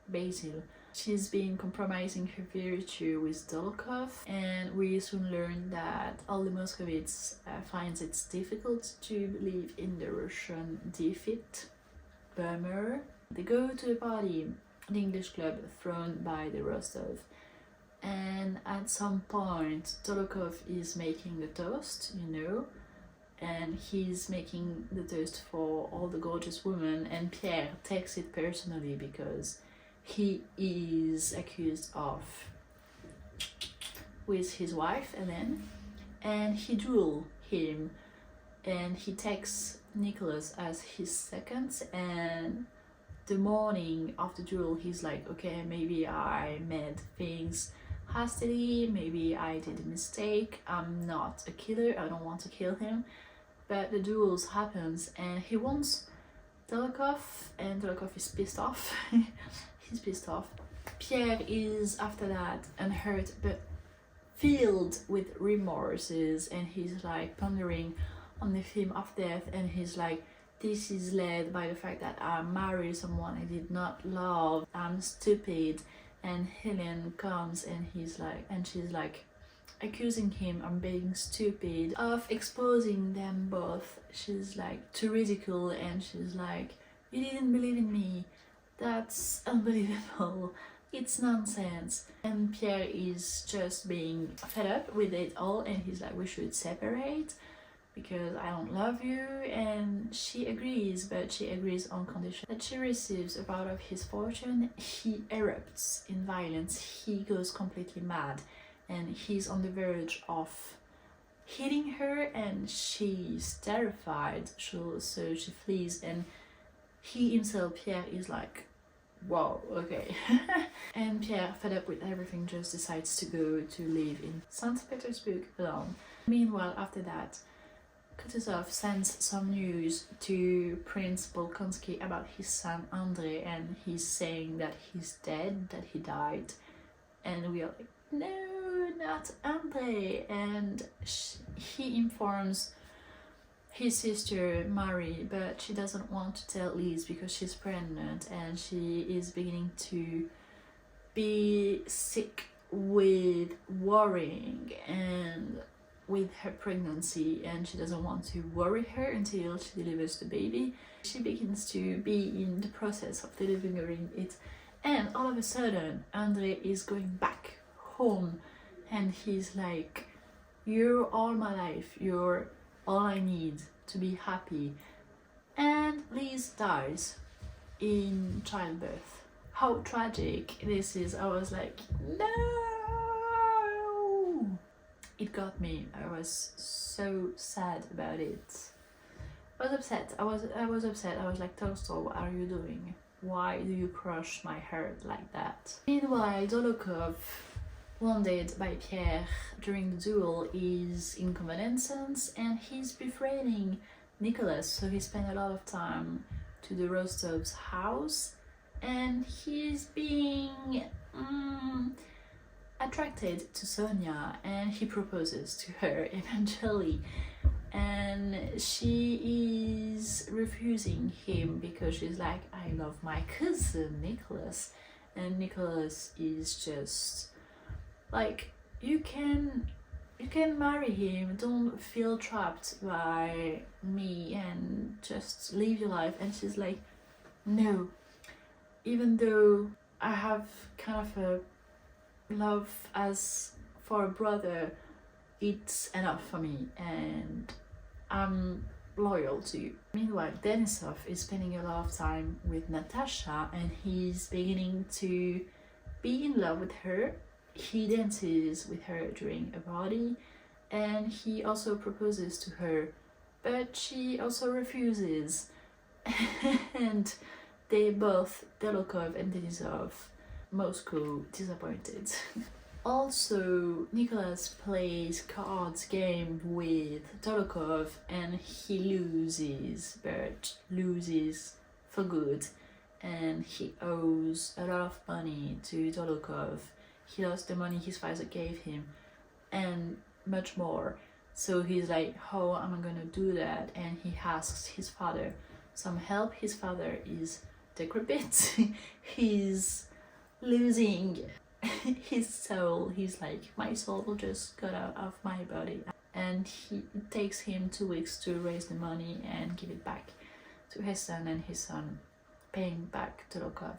Basil. She's been compromising her virtue with Dolokhov, and we soon learn that all the Moscovites finds it difficult to believe in the Russian defeat. Bummer. They go to a party, the English club thrown by the Rostov, and at some point Dolokhov is making the toast, you know, and he's making the toast for all the gorgeous women, and Pierre takes it personally because he is accused of with his wife Hélène, and he duels him, and he takes Nicholas as his second, and the morning of the duel he's like, okay, maybe I made things hastily, maybe I did a mistake, I'm not a killer, I don't want to kill him. But the duels happens and he wants Dolokhov, and Dolokhov is pissed off. He's pissed off. Pierre is after that unhurt but filled with remorses, and he's like pondering on the theme of death, and he's like, this is led by the fact that I married someone I did not love, I'm stupid. And Helen comes and he's like, and she's like accusing him of being stupid, of exposing them both. She's like to ridicule, and she's like, you didn't believe in me, that's unbelievable, it's nonsense. And Pierre is just being fed up with it all, and he's like, we should separate because I don't love you. And she agrees, but she agrees on condition that she receives a part of his fortune. He erupts in violence, he goes completely mad, and he's on the verge of hitting her, and she's terrified, so she flees, and he himself, Pierre, is like, wow, okay. And Pierre, fed up with everything, just decides to go to live in St. Petersburg alone. Meanwhile, after that, Kutuzov sends some news to Prince Bolkonsky about his son Andrei, and he's saying that he's dead, that he died, and we are like, no, not Andrei. And he informs his sister Marie, but she doesn't want to tell Liz because she's pregnant, and she is beginning to be sick with worrying and with her pregnancy, and she doesn't want to worry her until she delivers the baby. She begins to be in the process of delivering it, and all of a sudden Andrei is going back home, and he's like, you're all my life, you're all I need to be happy. And Liz dies in childbirth. How tragic this is. I was like, no! It got me. I was so sad about it. I was upset. I was upset. I was like, Tolstoy, what are you doing? Why do you crush my heart like that? Meanwhile, Dolokhov, wounded by Pierre during the duel, is in convalescence, and he's befriending Nicholas, so he spent a lot of time to the Rostov's house, and he's being attracted to Sonia, and he proposes to her eventually. and she is refusing him because she's like, I love my cousin Nicholas. And Nicholas is just like, you can marry him, don't feel trapped by me and just live your life. And she's like, no, even though I have kind of a love as for a brother, it's enough for me and I'm loyal to you. Meanwhile, Denisov is spending a lot of time with Natasha and he's beginning to be in love with her. He dances with her during a party and he also proposes to her, but she also refuses. And they both, Dolokhov and Denisov, Moscow, disappointed. Also, Nicholas plays cards game with Dolokhov and he loses, but loses for good. And he owes a lot of money to Dolokhov. He lost the money his father gave him and much more. So he's like, how am I gonna do that? And he asks his father some help. His father is decrepit. He's losing his soul. He's like, my soul will just got out of my body. And it takes him 2 weeks to raise the money and give it back to his son, and his son paying back to Dolokhov.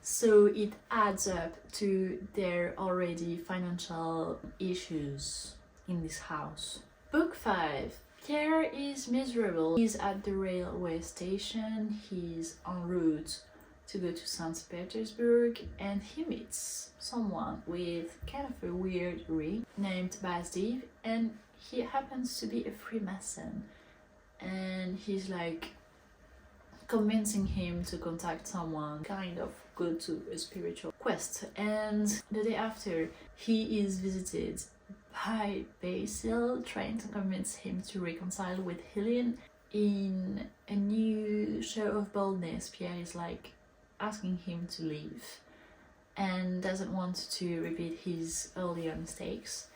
So it adds up to their already financial issues in this house. Book 5. Pierre is miserable. He's at the railway station. He's en route to go to St. Petersburg and he meets someone with kind of a weird ring named Bazdiv, and he happens to be a Freemason, and he's like convincing him to contact someone, kind of go to a spiritual quest. And the day after, he is visited by Basil, trying to convince him to reconcile with Helene. In a new show of boldness, Pierre is like asking him to leave and doesn't want to repeat his earlier mistakes.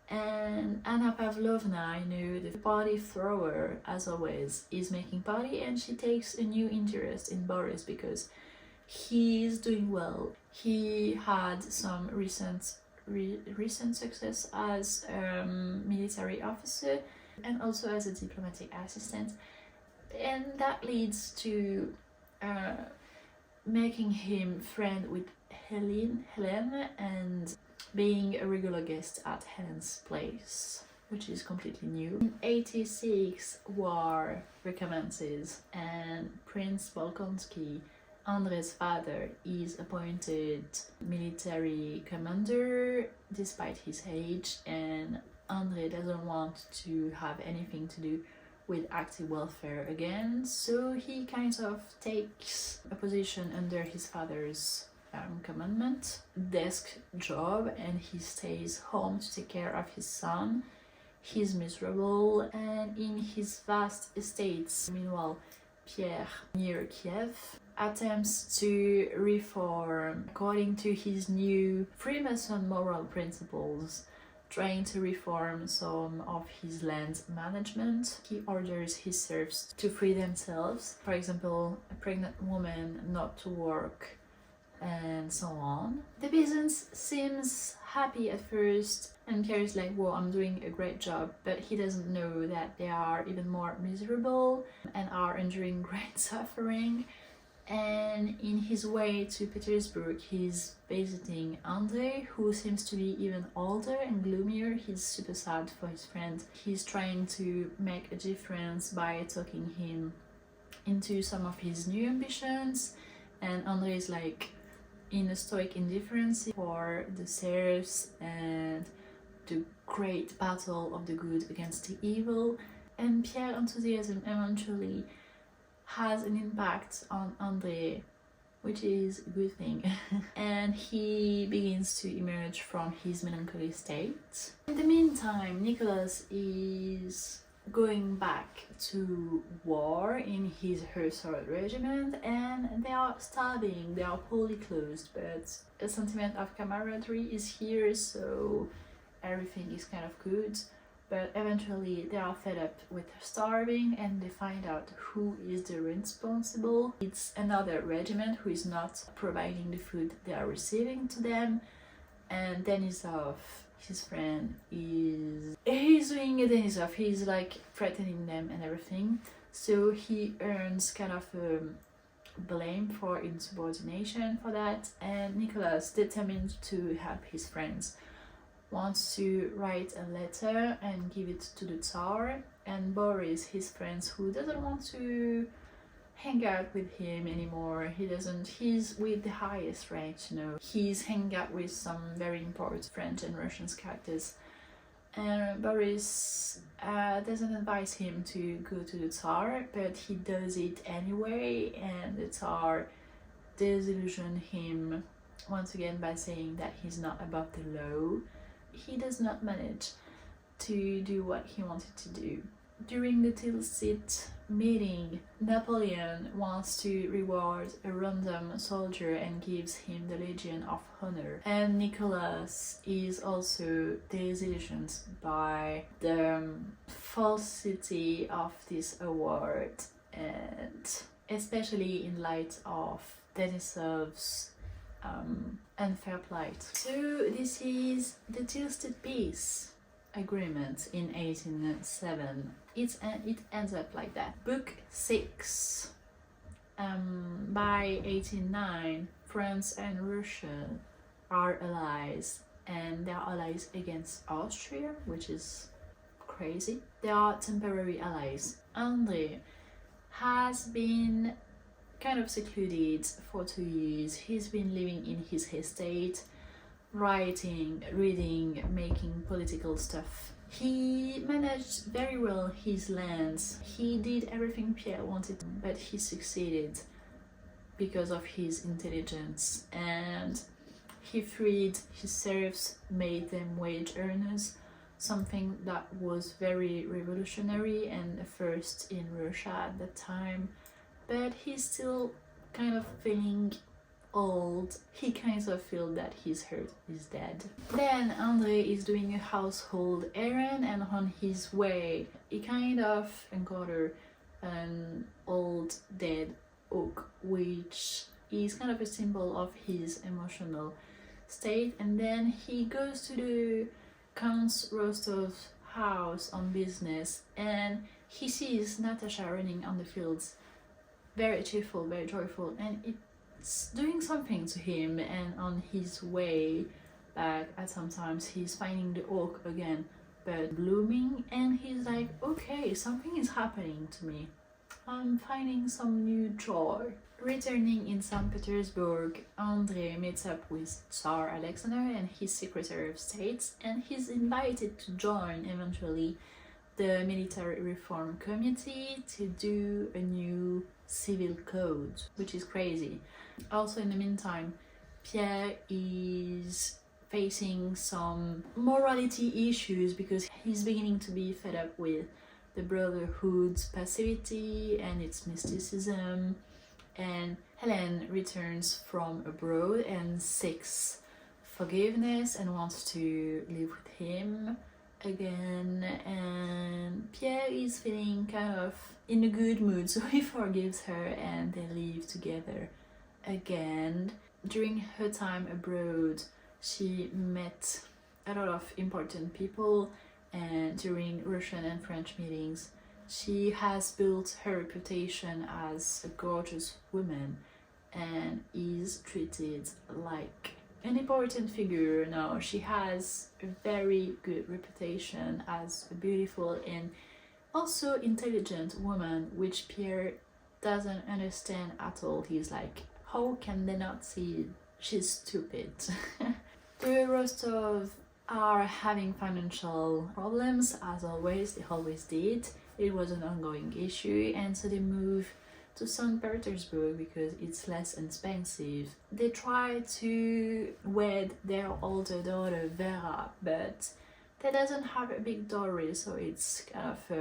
And Anna Pavlovna, the party thrower, as always, is making party, and she takes a new interest in Boris because he's doing well. He had some recent success as a military officer and also as a diplomatic assistant, and that leads to making him friend with Helene, and being a regular guest at Helen's place, which is completely new. In 86, war recommences and Prince Bolkonsky, Andrei's father, is appointed military commander despite his age, and Andrei doesn't want to have anything to do with active welfare again, so he kind of takes a position under his father's commandment, desk job, and he stays home to take care of his son. He's miserable, and in his vast estates, meanwhile, Pierre, near Kiev, attempts to reform according to his new Freemason moral principles, trying to reform some of his land management. He orders his serfs to free themselves, for example, a pregnant woman not to work, and so on. The peasants seems happy at first, and Pierre is like, well, I'm doing a great job, but he doesn't know that they are even more miserable and are enduring great suffering. And in his way to Petersburg, he's visiting Andrei, who seems to be even older and gloomier. He's super sad for his friend. He's trying to make a difference by talking him into some of his new ambitions, and Andrei is like in a stoic indifference for the serfs and the great battle of the good against the evil. And Pierre's enthusiasm eventually has an impact on Andrei, which is a good thing. And he begins to emerge from his melancholy state. In the meantime, Nicholas is going back to war in his Hussar regiment, and they are starving, they are poorly clothed, but a sentiment of camaraderie is here, so everything is kind of good. but eventually they are fed up with starving and they find out who is the responsible. It's another regiment who is not providing the food they are receiving to them. And Denisov, his friend, he's doing a Denisov, he's like threatening them and everything. So he earns kind of blame for insubordination for that, and Nicholas, determined to help his friends, wants to write a letter and give it to the Tsar, and Boris, his friends, who doesn't want to hang out with him anymore. He's with the highest rank, he's hanging out with some very important French and Russian characters, and Boris doesn't advise him to go to the Tsar, but he does it anyway, and the Tsar disillusions him once again by saying that he's not above the law. He does not manage to do what he wanted to do. During the Tilsit meeting, Napoleon wants to reward a random soldier and gives him the Legion of Honor. And Nicholas is also disillusioned by the falsity of this award, and especially in light of Denisov's unfair plight. So this is the Tilsit Peace Agreement in 1807. It ends up like that. Book 6. By 1809, France and Russia are allies, and they are allies against Austria, which is crazy. They are temporary allies. André has been kind of secluded for 2 years. He's been living in his estate, writing, reading, making political stuff. He managed very well his lands. He did everything Pierre wanted, but he succeeded because of his intelligence, and he freed his serfs, made them wage earners, something that was very revolutionary and a first in Russia at that time. But he's still kind of feeling old. He kind of feels that his heart is dead. Then André is doing a household errand, and on his way he kind of encountered an old dead oak, which is kind of a symbol of his emotional state. And then he goes to the Count Rostov's house on business, and he sees Natasha running on the fields, very cheerful, very joyful, and it's doing something to him. And on his way back, at sometimes he's finding the oak again, but blooming, and he's like, okay, something is happening to me. I'm finding some new joy. Returning in St. Petersburg, André meets up with Tsar Alexander and his Secretary of State, and he's invited to join eventually the Military Reform Committee to do a new civil code, which is crazy. Also, in the meantime, Pierre is facing some morality issues because he's beginning to be fed up with the Brotherhood's passivity and its mysticism. And Helen returns from abroad and seeks forgiveness and wants to live with him again, and Pierre is feeling kind of in a good mood, so he forgives her and they live together again. During her time abroad, she met a lot of important people, and during Russian and French meetings she has built her reputation as a gorgeous woman and is treated like an important figure now. She has a very good reputation as a beautiful and also intelligent woman, which Pierre doesn't understand at all. He's like, how can they not see she's stupid? The Rostov are having financial problems, as always. They always did. It was an ongoing issue, and so they move to St. Petersburg because it's less expensive. They try to wed their older daughter Vera, but that doesn't have a big dowry, so it's kind of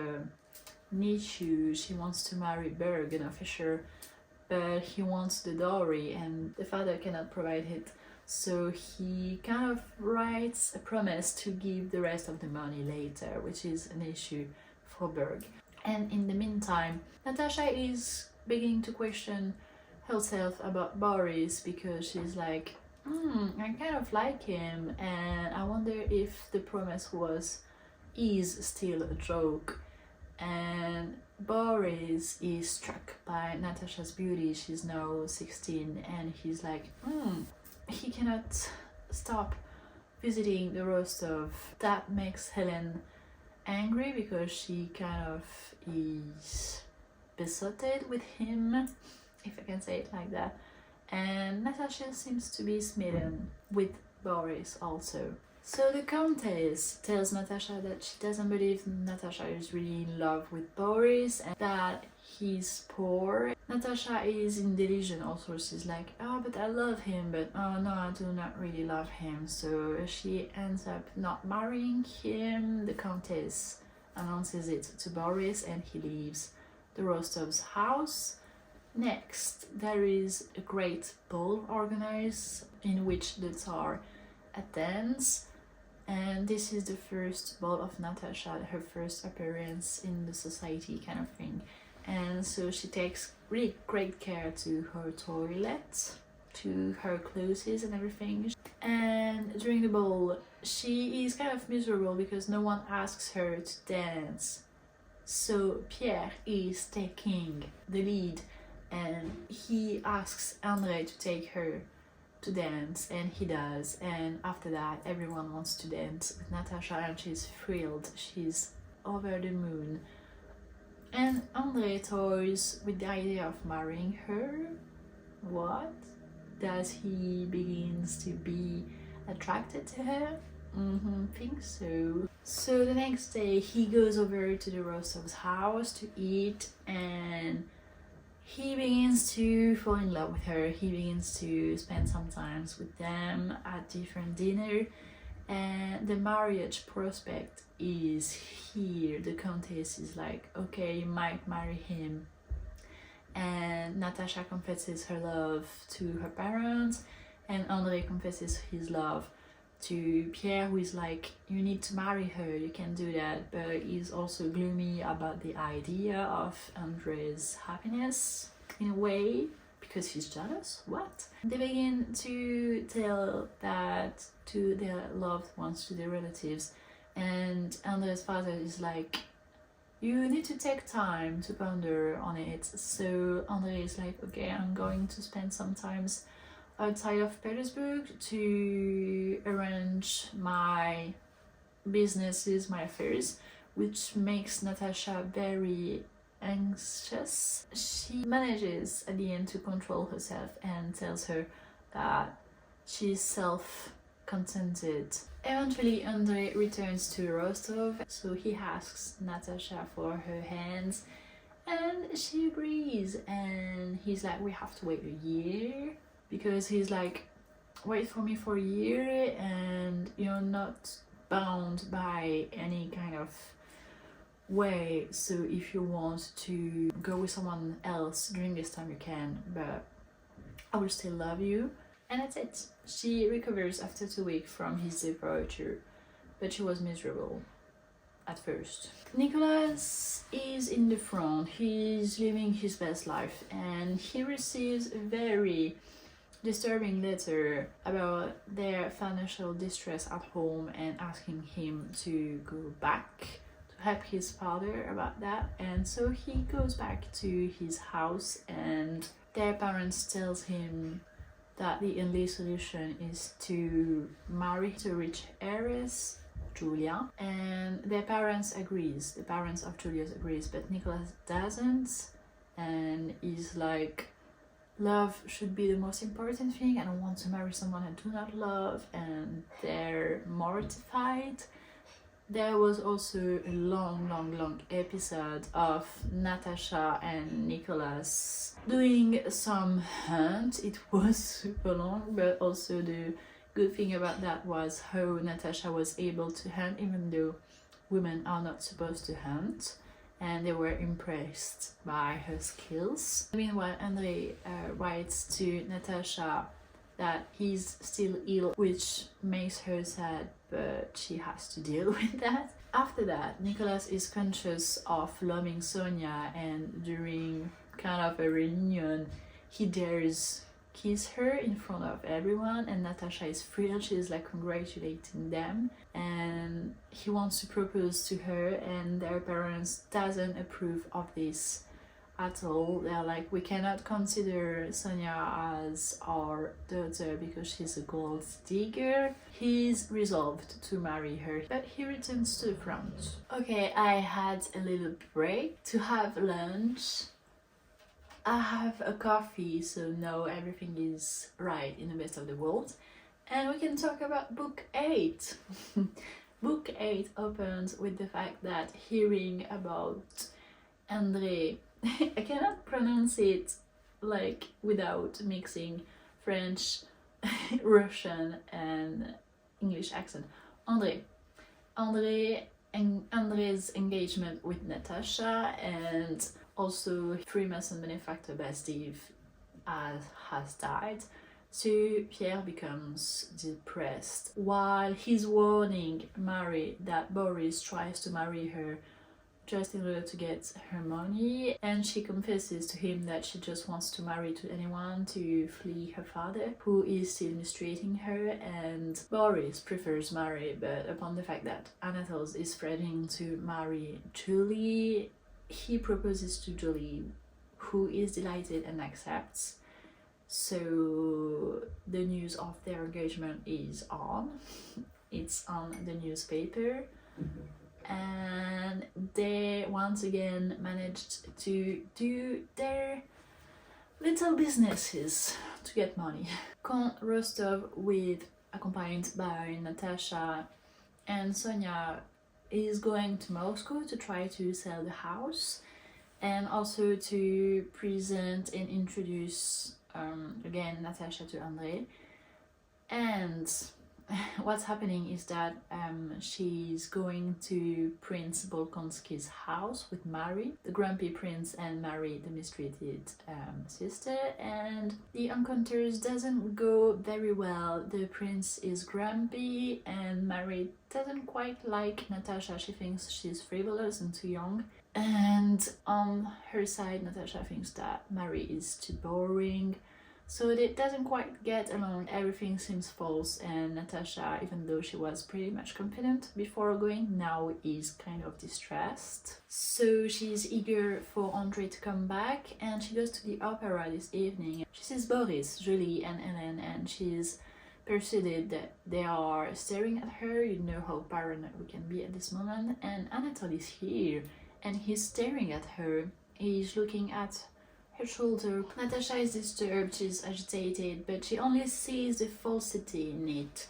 an issue. She wants to marry Berg, an officer, but he wants the dowry and the father cannot provide it. So he kind of writes a promise to give the rest of the money later, which is an issue for Berg. And in the meantime, Natasha is beginning to question herself about Boris, because she's like, I kind of like him, and I wonder if the promise is still a joke. And Boris is struck by Natasha's beauty. She's now 16, and he's like, he cannot stop visiting the Rostov. That makes Helen angry, because she kind of is besotted with him, if I can say it like that. And Natasha seems to be smitten with Boris also. So the Countess tells Natasha that she doesn't believe Natasha is really in love with Boris and that he's poor. Natasha is in delusion also. She's like, oh, but I love him, but oh no, I do not really love him. So she ends up not marrying him. The Countess announces it to Boris, and he leaves the Rostov's house. Next, there is a great ball organized in which the Tsar attends, and this is the first ball of Natasha, her first appearance in the society kind of thing. And so she takes really great care to her toilet, to her clothes and everything. And during the ball, she is kind of miserable because no one asks her to dance. So Pierre is taking the lead, and he asks André to take her to dance, and he does. And after that, everyone wants to dance with Natasha, and she's thrilled. She's over the moon. And André toys with the idea of marrying her. What? Does he begins to be attracted to her? Think so. So the next day, he goes over to the Rostov's house to eat, and he begins to fall in love with her. He begins to spend some time with them at different dinner, and the marriage prospect is here. The Countess is like, okay, you might marry him. And Natasha confesses her love to her parents, and André confesses his love to Pierre, who is like, you need to marry her, you can do that, but he's also gloomy about the idea of André's happiness in a way, because he's jealous. What? They begin to tell that to their loved ones, to their relatives, and André's father is like, you need to take time to ponder on it. So André is like, okay, I'm going to spend some time outside of Petersburg to arrange my businesses, my affairs, which makes Natasha very anxious. She manages at the end to control herself and tells her that she's self-contented. Eventually, André returns to Rostov, so he asks Natasha for her hands, and she agrees. And he's like, we have to wait a year, because he's like, wait for me for a year, and you're not bound by any kind of way. So if you want to go with someone else during this time, you can, but I will still love you. And that's it. She recovers after 2 weeks from his departure, but she was miserable at first. Nicholas is in the front. He's living his best life, and he receives a very disturbing letter about their financial distress at home, and asking him to go back to help his father about that. And so he goes back to his house, and their parents tells him that the only solution is to marry the rich heiress, Julia, and their parents agrees. The parents of Julia agrees, but Nicholas doesn't, and is like, love should be the most important thing. I don't want to marry someone I do not love, and they're mortified. There was also a long episode of Natasha and Nicholas doing some hunt. It was super long, but also the good thing about that was how Natasha was able to hunt, even though women are not supposed to hunt, and they were impressed by her skills. Meanwhile, André writes to Natasha that he's still ill, which makes her sad, but she has to deal with that. After that, Nicholas is conscious of loving Sonia, and during kind of a reunion, he dares kiss her in front of everyone, and Natasha is thrilled. She's like congratulating them, and he wants to propose to her, and their parents doesn't approve of this at all. They're like, we cannot consider Sonia as our daughter because she's a gold digger. He's resolved to marry her, but he returns to the front. Okay, I had a little break to have lunch. I have a coffee, so now everything is right in the best of the world. And we can talk about book 8. Book 8 opens with the fact that hearing about André, I cannot pronounce it like without mixing French, Russian and English accent. André's engagement with Natasha, and also Freemason benefactor Bastive has died. So Pierre becomes depressed while he's warning Marie that Boris tries to marry her just in order to get her money, and she confesses to him that she just wants to marry to anyone to flee her father, who is still mistreating her. And Boris prefers Marie, but upon the fact that Anatole is threatening to marry Julie, he proposes to Julie, who is delighted and accepts. So the news of their engagement is on. It's on the newspaper. And they once again managed to do their little businesses to get money. Count Rostov, accompanied by Natasha and Sonia, is going to Moscow to try to sell the house and also to present and introduce again Natasha to André. And what's happening is that she's going to Prince Bolkonsky's house with Marie, the grumpy prince, and Marie, the mistreated sister, and the encounters doesn't go very well. The prince is grumpy and Marie doesn't quite like Natasha. She thinks she's frivolous and too young, and on her side Natasha thinks that Marie is too boring. So it doesn't quite get along, everything seems false, and Natasha, even though she was pretty much confident before going, now is kind of distressed. So she's eager for André to come back, and she goes to the opera this evening. She sees Boris, Julie and Hélène, and she's persuaded that they are staring at her. You know how paranoid we can be at this moment. And Anatole is here, and he's staring at her. He's looking at her shoulder. Natasha is disturbed, she's agitated, but she only sees the falsity in it.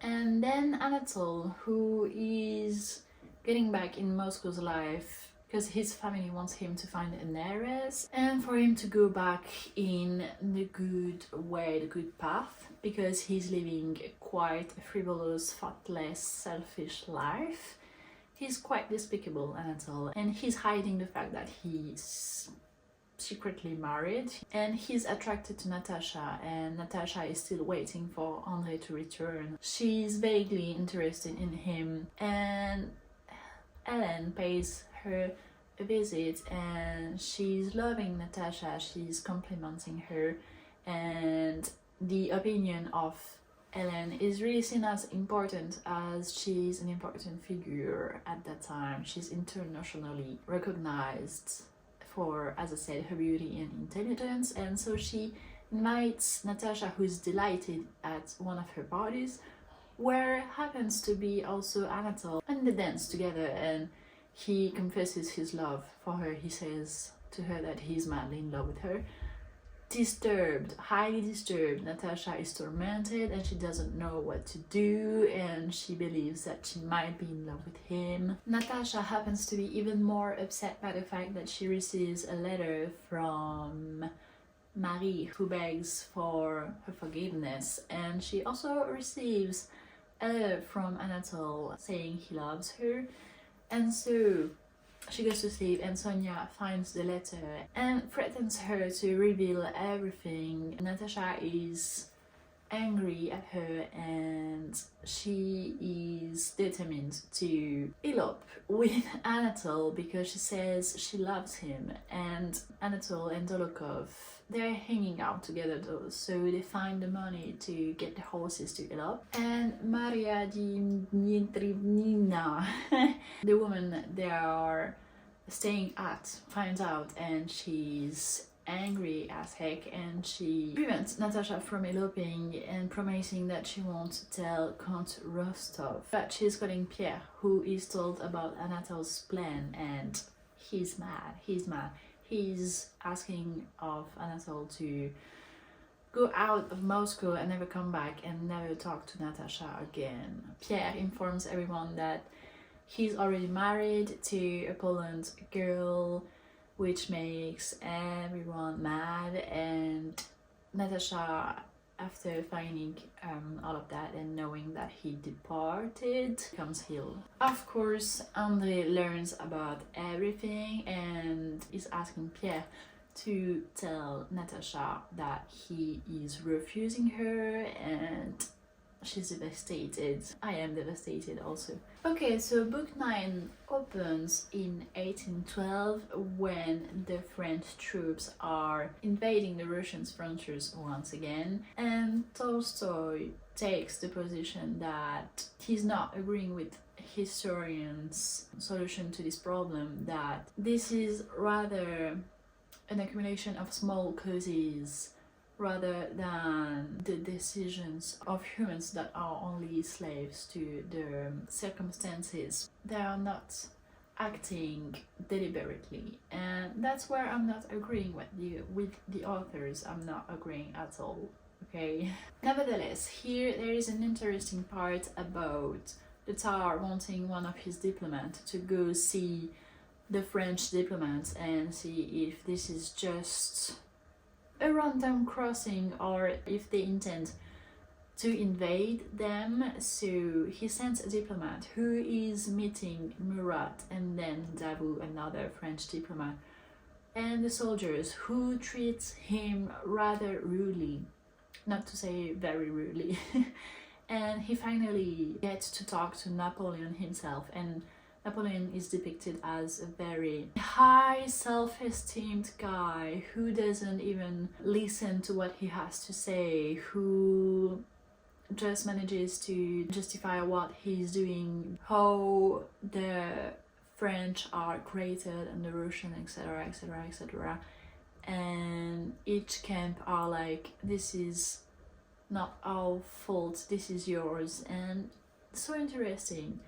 And then Anatole, who is getting back in Moscow's life because his family wants him to find an heiress and for him to go back in the good way, the good path, because he's living quite a frivolous, thoughtless, selfish life. He's quite despicable, Anatole, and he's hiding the fact that he's secretly married, and he's attracted to Natasha, and Natasha is still waiting for André to return. She's vaguely interested in him, and Hélène pays her a visit, and she's loving Natasha, she's complimenting her, and the opinion of Hélène is really seen as important, as she's an important figure at that time. She's internationally recognized for, as I said, her beauty and intelligence, and so she invites Natasha, who is delighted, at one of her parties, where happens to be also Anatole, and they dance together, and he confesses his love for her. He says to her that he's madly in love with her. Disturbed, highly disturbed, Natasha is tormented and she doesn't know what to do, and she believes that she might be in love with him. Natasha happens to be even more upset by the fact that she receives a letter from Marie, who begs for her forgiveness, and she also receives a letter from Anatole saying he loves her. And so she goes to sleep, and Sonia finds the letter and threatens her to reveal everything. Natasha is angry at her, and she is determined to elope with Anatole because she says she loves him. And Anatole and Dolokhov, they're hanging out together though, so they find the money to get the horses to elope. And Maria Dimitrievna, the woman they are staying at, finds out, and she's angry as heck, and she prevents Natasha from eloping and promising that she won't tell Count Rostov. But she's calling Pierre, who is told about Anatole's plan, and he's mad. He's asking of Anatole to go out of Moscow and never come back and never talk to Natasha again. Pierre informs everyone that he's already married to a Poland girl, which makes everyone mad, and Natasha, after finding all of that and knowing that he departed, becomes ill. Of course, André learns about everything and is asking Pierre to tell Natasha that he is refusing her, and she's devastated. I am devastated also. Okay, so book 9 opens in 1812 when the French troops are invading the Russian frontiers once again, and Tolstoy takes the position that he's not agreeing with historians' solution to this problem, that this is rather an accumulation of small causes rather than the decisions of humans that are only slaves to their circumstances. They are not acting deliberately, and that's where I'm not agreeing with the authors. I'm not agreeing at all, okay? Nevertheless, here there is an interesting part about the Tsar wanting one of his diplomats to go see the French diplomats and see if this is just a random crossing or if they intend to invade them. So he sends a diplomat who is meeting Murat and then Davout, another French diplomat, and the soldiers, who treats him rather rudely, not to say very rudely. And he finally gets to talk to Napoleon himself, and Napoleon is depicted as a very high self-esteemed guy who doesn't even listen to what he has to say, who just manages to justify what he's doing, how the French are greater than the Russian, etc, etc, etc. And each camp are like, this is not our fault, this is yours. And so interesting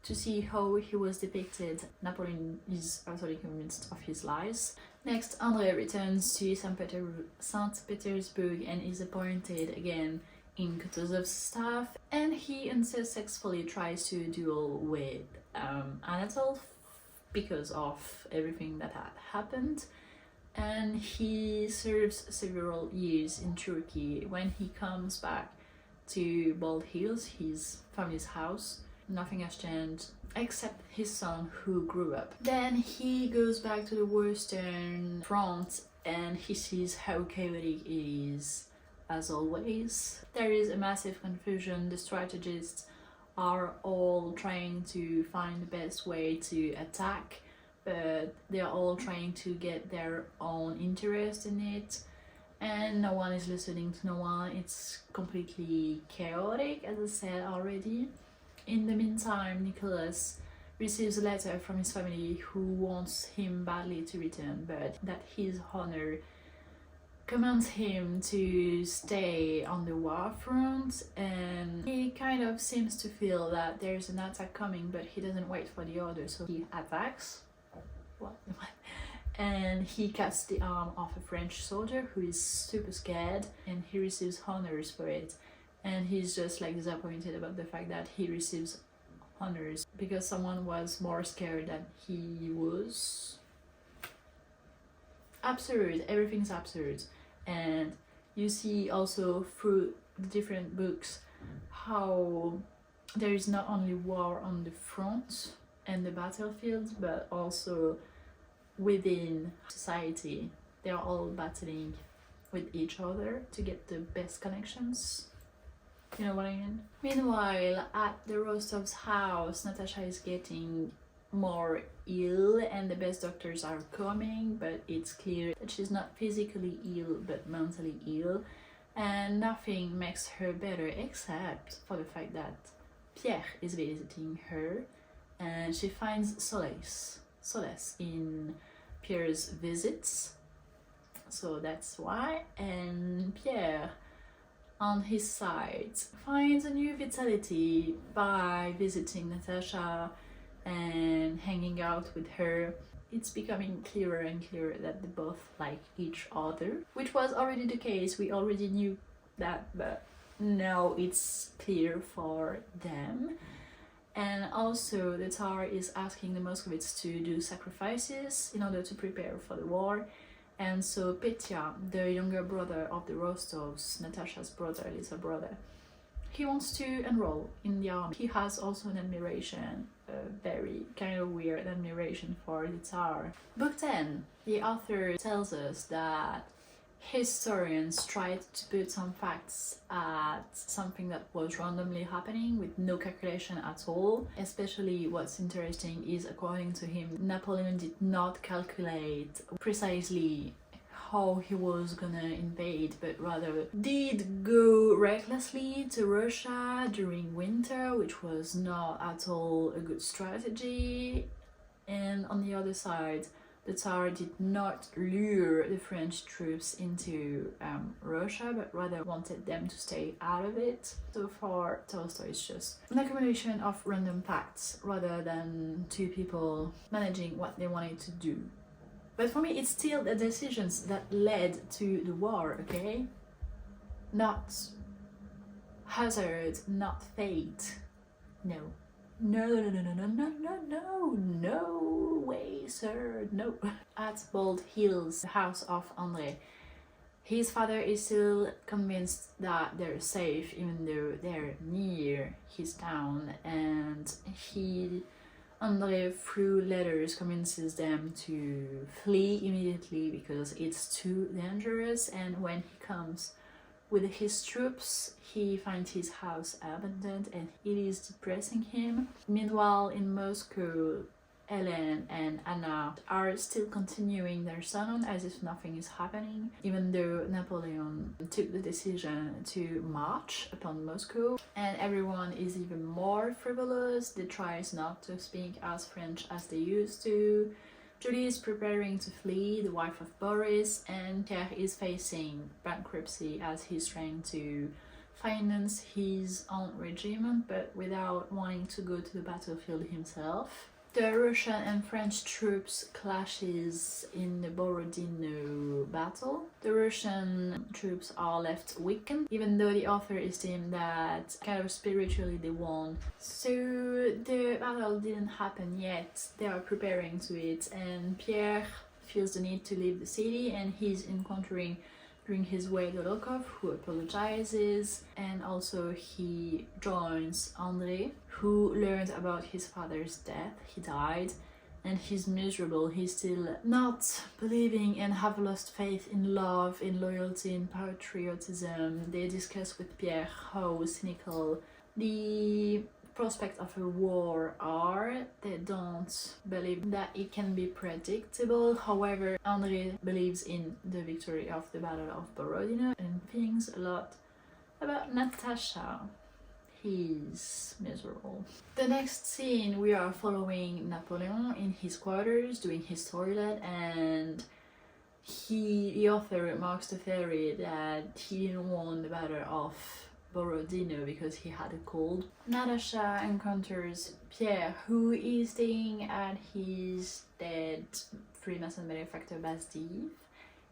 to see how he was depicted. Napoleon is utterly convinced of his lies. Next, André returns to St. Petersburg and is appointed again in Kutuzov's staff, and he unsuccessfully tries to duel with Anatole because of everything that had happened, and he serves several years in Turkey. When he comes back to Bald Hills, his family's house, nothing has changed except his son who grew up. Then he goes back to the Western Front and he sees how chaotic it is as always. There is a massive confusion. The strategists are all trying to find the best way to attack, but they're all trying to get their own interest in it, and no one is listening to no one. It's completely chaotic, as I said already. In the meantime, Nicholas receives a letter from his family who wants him badly to return, but that his honor commands him to stay on the war front, and he kind of seems to feel that there's an attack coming, but he doesn't wait for the order, so he attacks. What? And he cuts the arm of a French soldier who is super scared, and he receives honors for it. And he's just like disappointed about the fact that he receives honors because someone was more scared than he was. Absurd, everything's absurd. And you see also through the different books how there is not only war on the front and the battlefields, but also within society. They are all battling with each other to get the best connections. You know what I mean? Meanwhile, at the Rostov's house, Natasha is getting more ill and the best doctors are coming, but it's clear that she's not physically ill but mentally ill, and nothing makes her better except for the fact that Pierre is visiting her, and she finds solace in Pierre's visits. So that's why. And Pierre, on his side, finds a new vitality by visiting Natasha and hanging out with her. It's becoming clearer and clearer that they both like each other, which was already the case. We already knew that, but now it's clear for them. And also the Tsar is asking the Moscovites to do sacrifices in order to prepare for the war. And so Petya, the younger brother of the Rostovs, Natasha's brother, little brother, he wants to enroll in the army. He has also an admiration, a very kind of weird admiration for the Tsar. Book 10, the author tells us that historians tried to put some facts at something that was randomly happening with no calculation at all. Especially what's interesting is, according to him, Napoleon did not calculate precisely how he was gonna invade, but rather did go recklessly to Russia during winter, which was not at all a good strategy. And on the other side, the Tsar did not lure the French troops into Russia, but rather wanted them to stay out of it. So for Tolstoy, it's just an accumulation of random facts rather than two people managing what they wanted to do. But for me, it's still the decisions that led to the war, okay? Not hazard, not fate. No. No way, sir, no. At Bald Hills, the house of André, his father is still convinced that they're safe even though they're near his town, and André, through letters, convinces them to flee immediately because it's too dangerous. And when he comes with his troops, he finds his house abandoned and it is depressing him. Meanwhile, in Moscow, Hélène and Anna are still continuing their salon as if nothing is happening, even though Napoleon took the decision to march upon Moscow. And everyone is even more frivolous. They try not to speak as French as they used to. Julie is preparing to flee, the wife of Boris, and Pierre is facing bankruptcy as he's trying to finance his own regiment, but without wanting to go to the battlefield himself. The Russian and French troops clashes in the Borodino battle. The Russian troops are left weakened, even though the author esteemed that kind of spiritually they won. So the battle didn't happen yet. They are preparing to it, and Pierre feels the need to leave the city, and he's encountering during his way Dolokhov, who apologizes, and also he joins André, who learned about his father's death. He died and he's miserable. He's still not believing and have lost faith in love, in loyalty, in patriotism. They discuss with Pierre how cynical the prospect of a war are. They don't believe that it can be predictable. However, André believes in the victory of the Battle of Borodino and thinks a lot about Natasha. He's miserable. The next scene, we are following Napoleon in his quarters doing his toilet, and the author remarks to Ferry that he didn't win the Battle of Borodino because he had a cold. Natasha encounters Pierre, who is staying at his dead Freemason benefactor Basdiv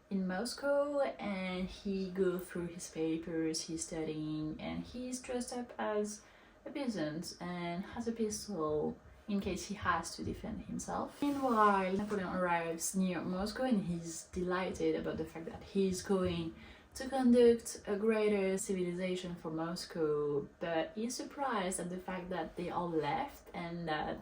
in Moscow, and he goes through his papers, he's studying, and he's dressed up as a peasant and has a pistol in case he has to defend himself. Meanwhile, Napoleon arrives near Moscow and he's delighted about the fact that he's going to conduct a greater civilization for Moscow, but he's surprised at the fact that they all left and that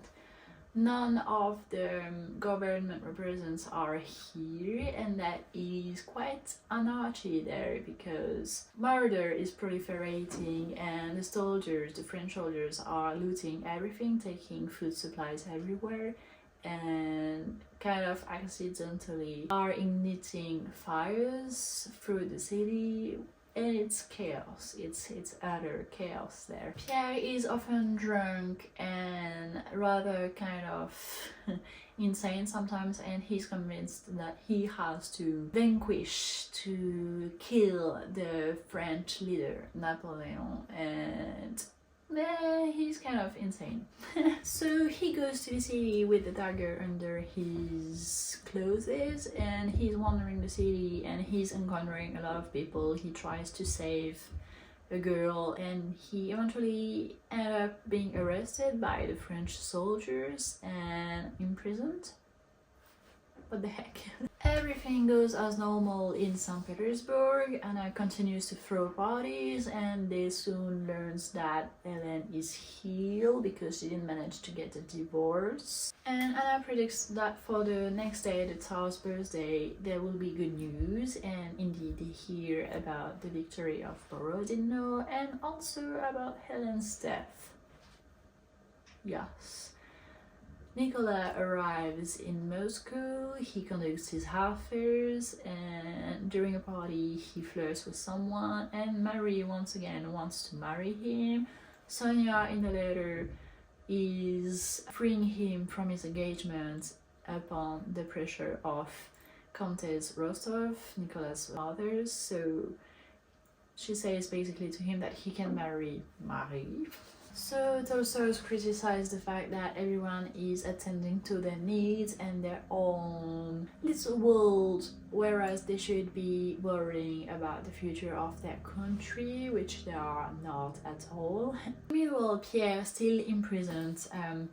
none of the government representatives are here, and that is quite anarchy there because murder is proliferating and the soldiers, the French soldiers, are looting everything, taking food supplies everywhere, and kind of accidentally are igniting fires through the city. And it's chaos, it's utter chaos there. Pierre is often drunk and rather kind of insane sometimes, and he's convinced that he has to vanquish, to kill the French leader Napoleon, and he's kind of insane. So he goes to the city with the dagger under his clothes, and he's wandering the city and he's encountering a lot of people. He tries to save a girl and he eventually ends up being arrested by the French soldiers and imprisoned. What the heck? Everything goes as normal in St. Petersburg. Anna continues to throw parties, and they soon learns that Helen is healed because she didn't manage to get a divorce. And Anna predicts that for the next day, the Tsar's birthday, there will be good news, and indeed they hear about the victory of Borodino and also about Helen's death. Yes. Nicolas arrives in Moscow, he conducts his affairs, and during a party he flirts with someone, and Marie once again wants to marry him. Sonia in the letter is freeing him from his engagement upon the pressure of Countess Rostov, Nicolas' mother, so she says basically to him that he can marry Marie. So Tolstoy's criticize the fact that everyone is attending to their needs and their own little world, whereas they should be worrying about the future of their country, which they are not at all. Meanwhile, Pierre, still imprisoned,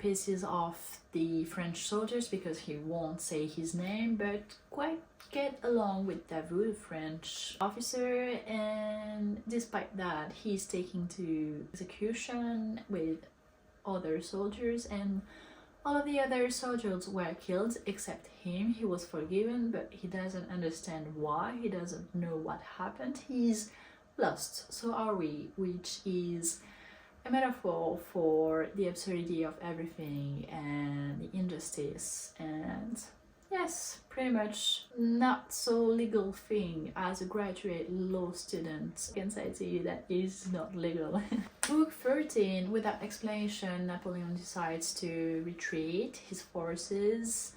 pisses off the French soldiers because he won't say his name, but quite get along with Davout, the French officer, and despite that he's taken to execution with other soldiers, and all of the other soldiers were killed except him. He was forgiven, but he doesn't understand why, he doesn't know what happened, he's lost. So are we, which is a metaphor for the absurdity of everything and the injustice, and yes, pretty much not so legal thing. As a graduate law student, I can say to you that is not legal. Book 13, without explanation, Napoleon decides to retreat his forces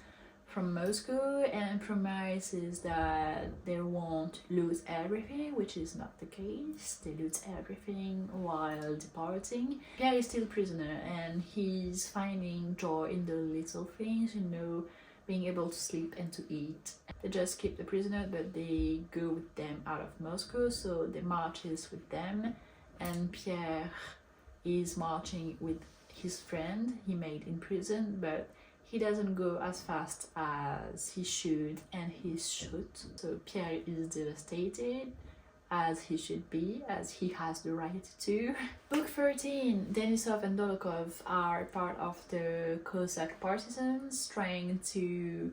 from Moscow and promises that they won't lose everything, which is not the case. They lose everything while departing. Pierre is still prisoner and he's finding joy in the little things, you know, being able to sleep and to eat. They just keep the prisoner, but they go with them out of Moscow, so they marches with them, and Pierre is marching with his friend he made in prison, but he doesn't go as fast as he should and he should. So Pierre is devastated, as he should be, as he has the right to. Book 13, Denisov and Dolokhov are part of the Cossack partisans trying to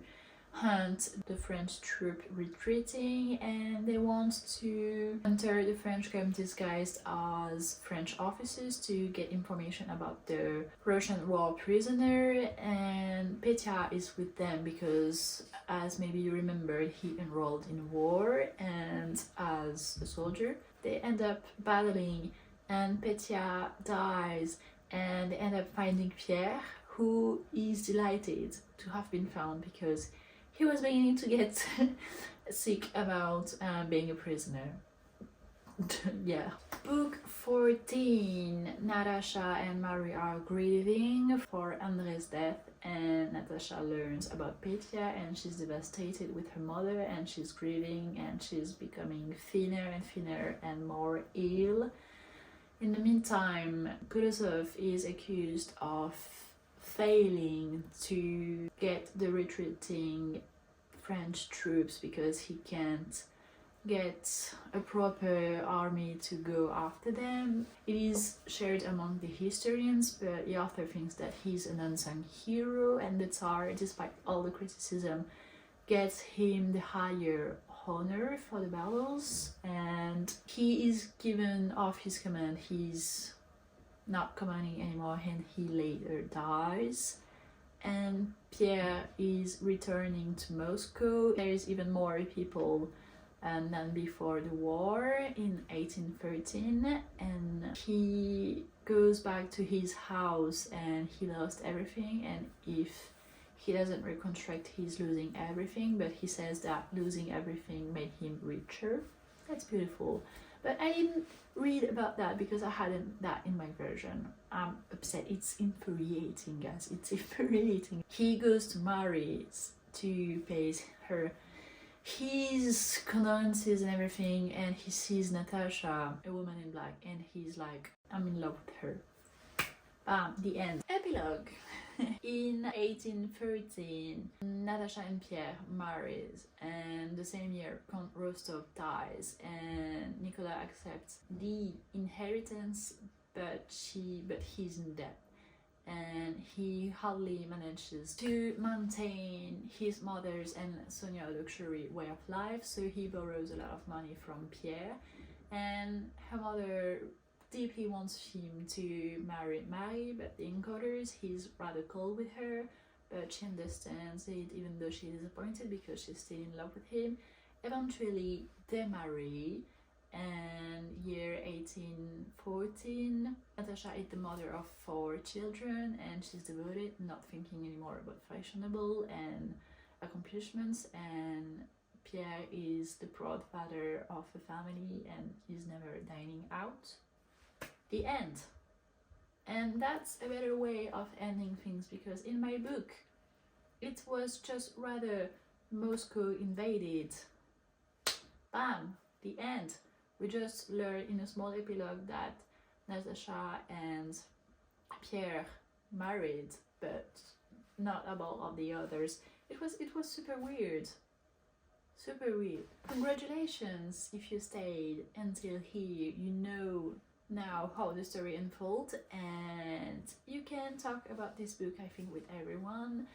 hunt the French troop retreating, and they want to enter the French camp disguised as French officers to get information about the Russian war prisoner, and Petya is with them because, as maybe you remember, he enrolled in war, and as a soldier they end up battling and Petya dies, and they end up finding Pierre, who is delighted to have been found because he was beginning to get sick about being a prisoner. Yeah. Book 14, Natasha and Marie are grieving for André's death, and Natasha learns about Petya and she's devastated with her mother, and she's grieving and she's becoming thinner and thinner and more ill. In the meantime, Kutuzov is accused of failing to get the retreating French troops because he can't get a proper army to go after them. It is shared among the historians, but the author thinks that he's an unsung hero, and the Tsar, despite all the criticism, gets him the higher honor for the battles, and he is given off his command. He's not commanding anymore, and he later dies. And Pierre is returning to Moscow. There is even more people than before the war in 1813, and he goes back to his house and he lost everything, and if he doesn't reconstruct, he's losing everything, but he says that losing everything made him richer. That's beautiful. But I didn't read about that because I hadn't that in my version. I'm upset. It's infuriating, guys. It's infuriating. He goes to Mary's to pay her his condolences and everything, and he sees Natasha, a woman in black, and he's like, I'm in love with her. The end. Epilogue. In 1813, Natasha and Pierre marries, and the same year Count Rostov dies, and Nicolas accepts the inheritance, but he's in debt, and he hardly manages to maintain his mother's and Sonia's luxury way of life, so he borrows a lot of money from Pierre, and her mother deeply wants him to marry Marie, but the encoders, he's rather cold with her, but she understands it even though she's disappointed because she's still in love with him. Eventually they marry, and year 1814, Natasha is the mother of 4 children, and she's devoted, not thinking anymore about fashionable and accomplishments, and Pierre is the proud father of a family and he's never dining out. The end. And that's a better way of ending things, because in my book it was just rather Moscow invaded, bam, the end. We just learn in a small epilogue that Natasha and Pierre married, but not about all the others. It was super weird. Super weird. Congratulations if you stayed until here. You know now how the story unfolds, and you can talk about this book, I think, with everyone.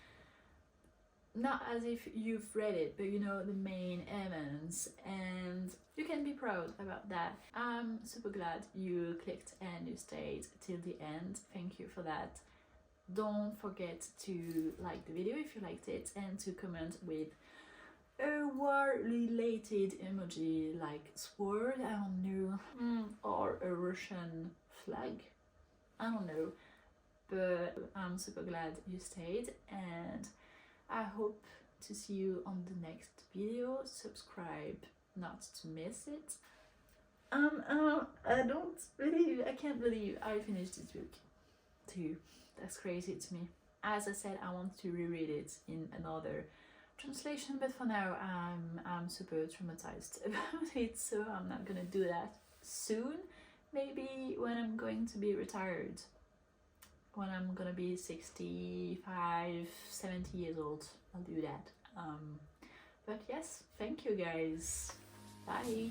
Not as if you've read it, but you know the main elements, and you can be proud about that. I'm super glad you clicked and you stayed till the end. Thank you for that. Don't forget to like the video if you liked it, and to comment with a war-related emoji like sword, I don't know, or a Russian flag, I don't know, but I'm super glad you stayed, and I hope to see you on the next video. Subscribe not to miss it. I can't believe I finished this book too. That's crazy to me. As I said, I want to reread it in another translation, but for now I'm super traumatized about it, so I'm not gonna do that soon. Maybe when I'm going to be retired, when I'm gonna be 65, 70 years old, I'll do that. But yes, thank you guys. Bye.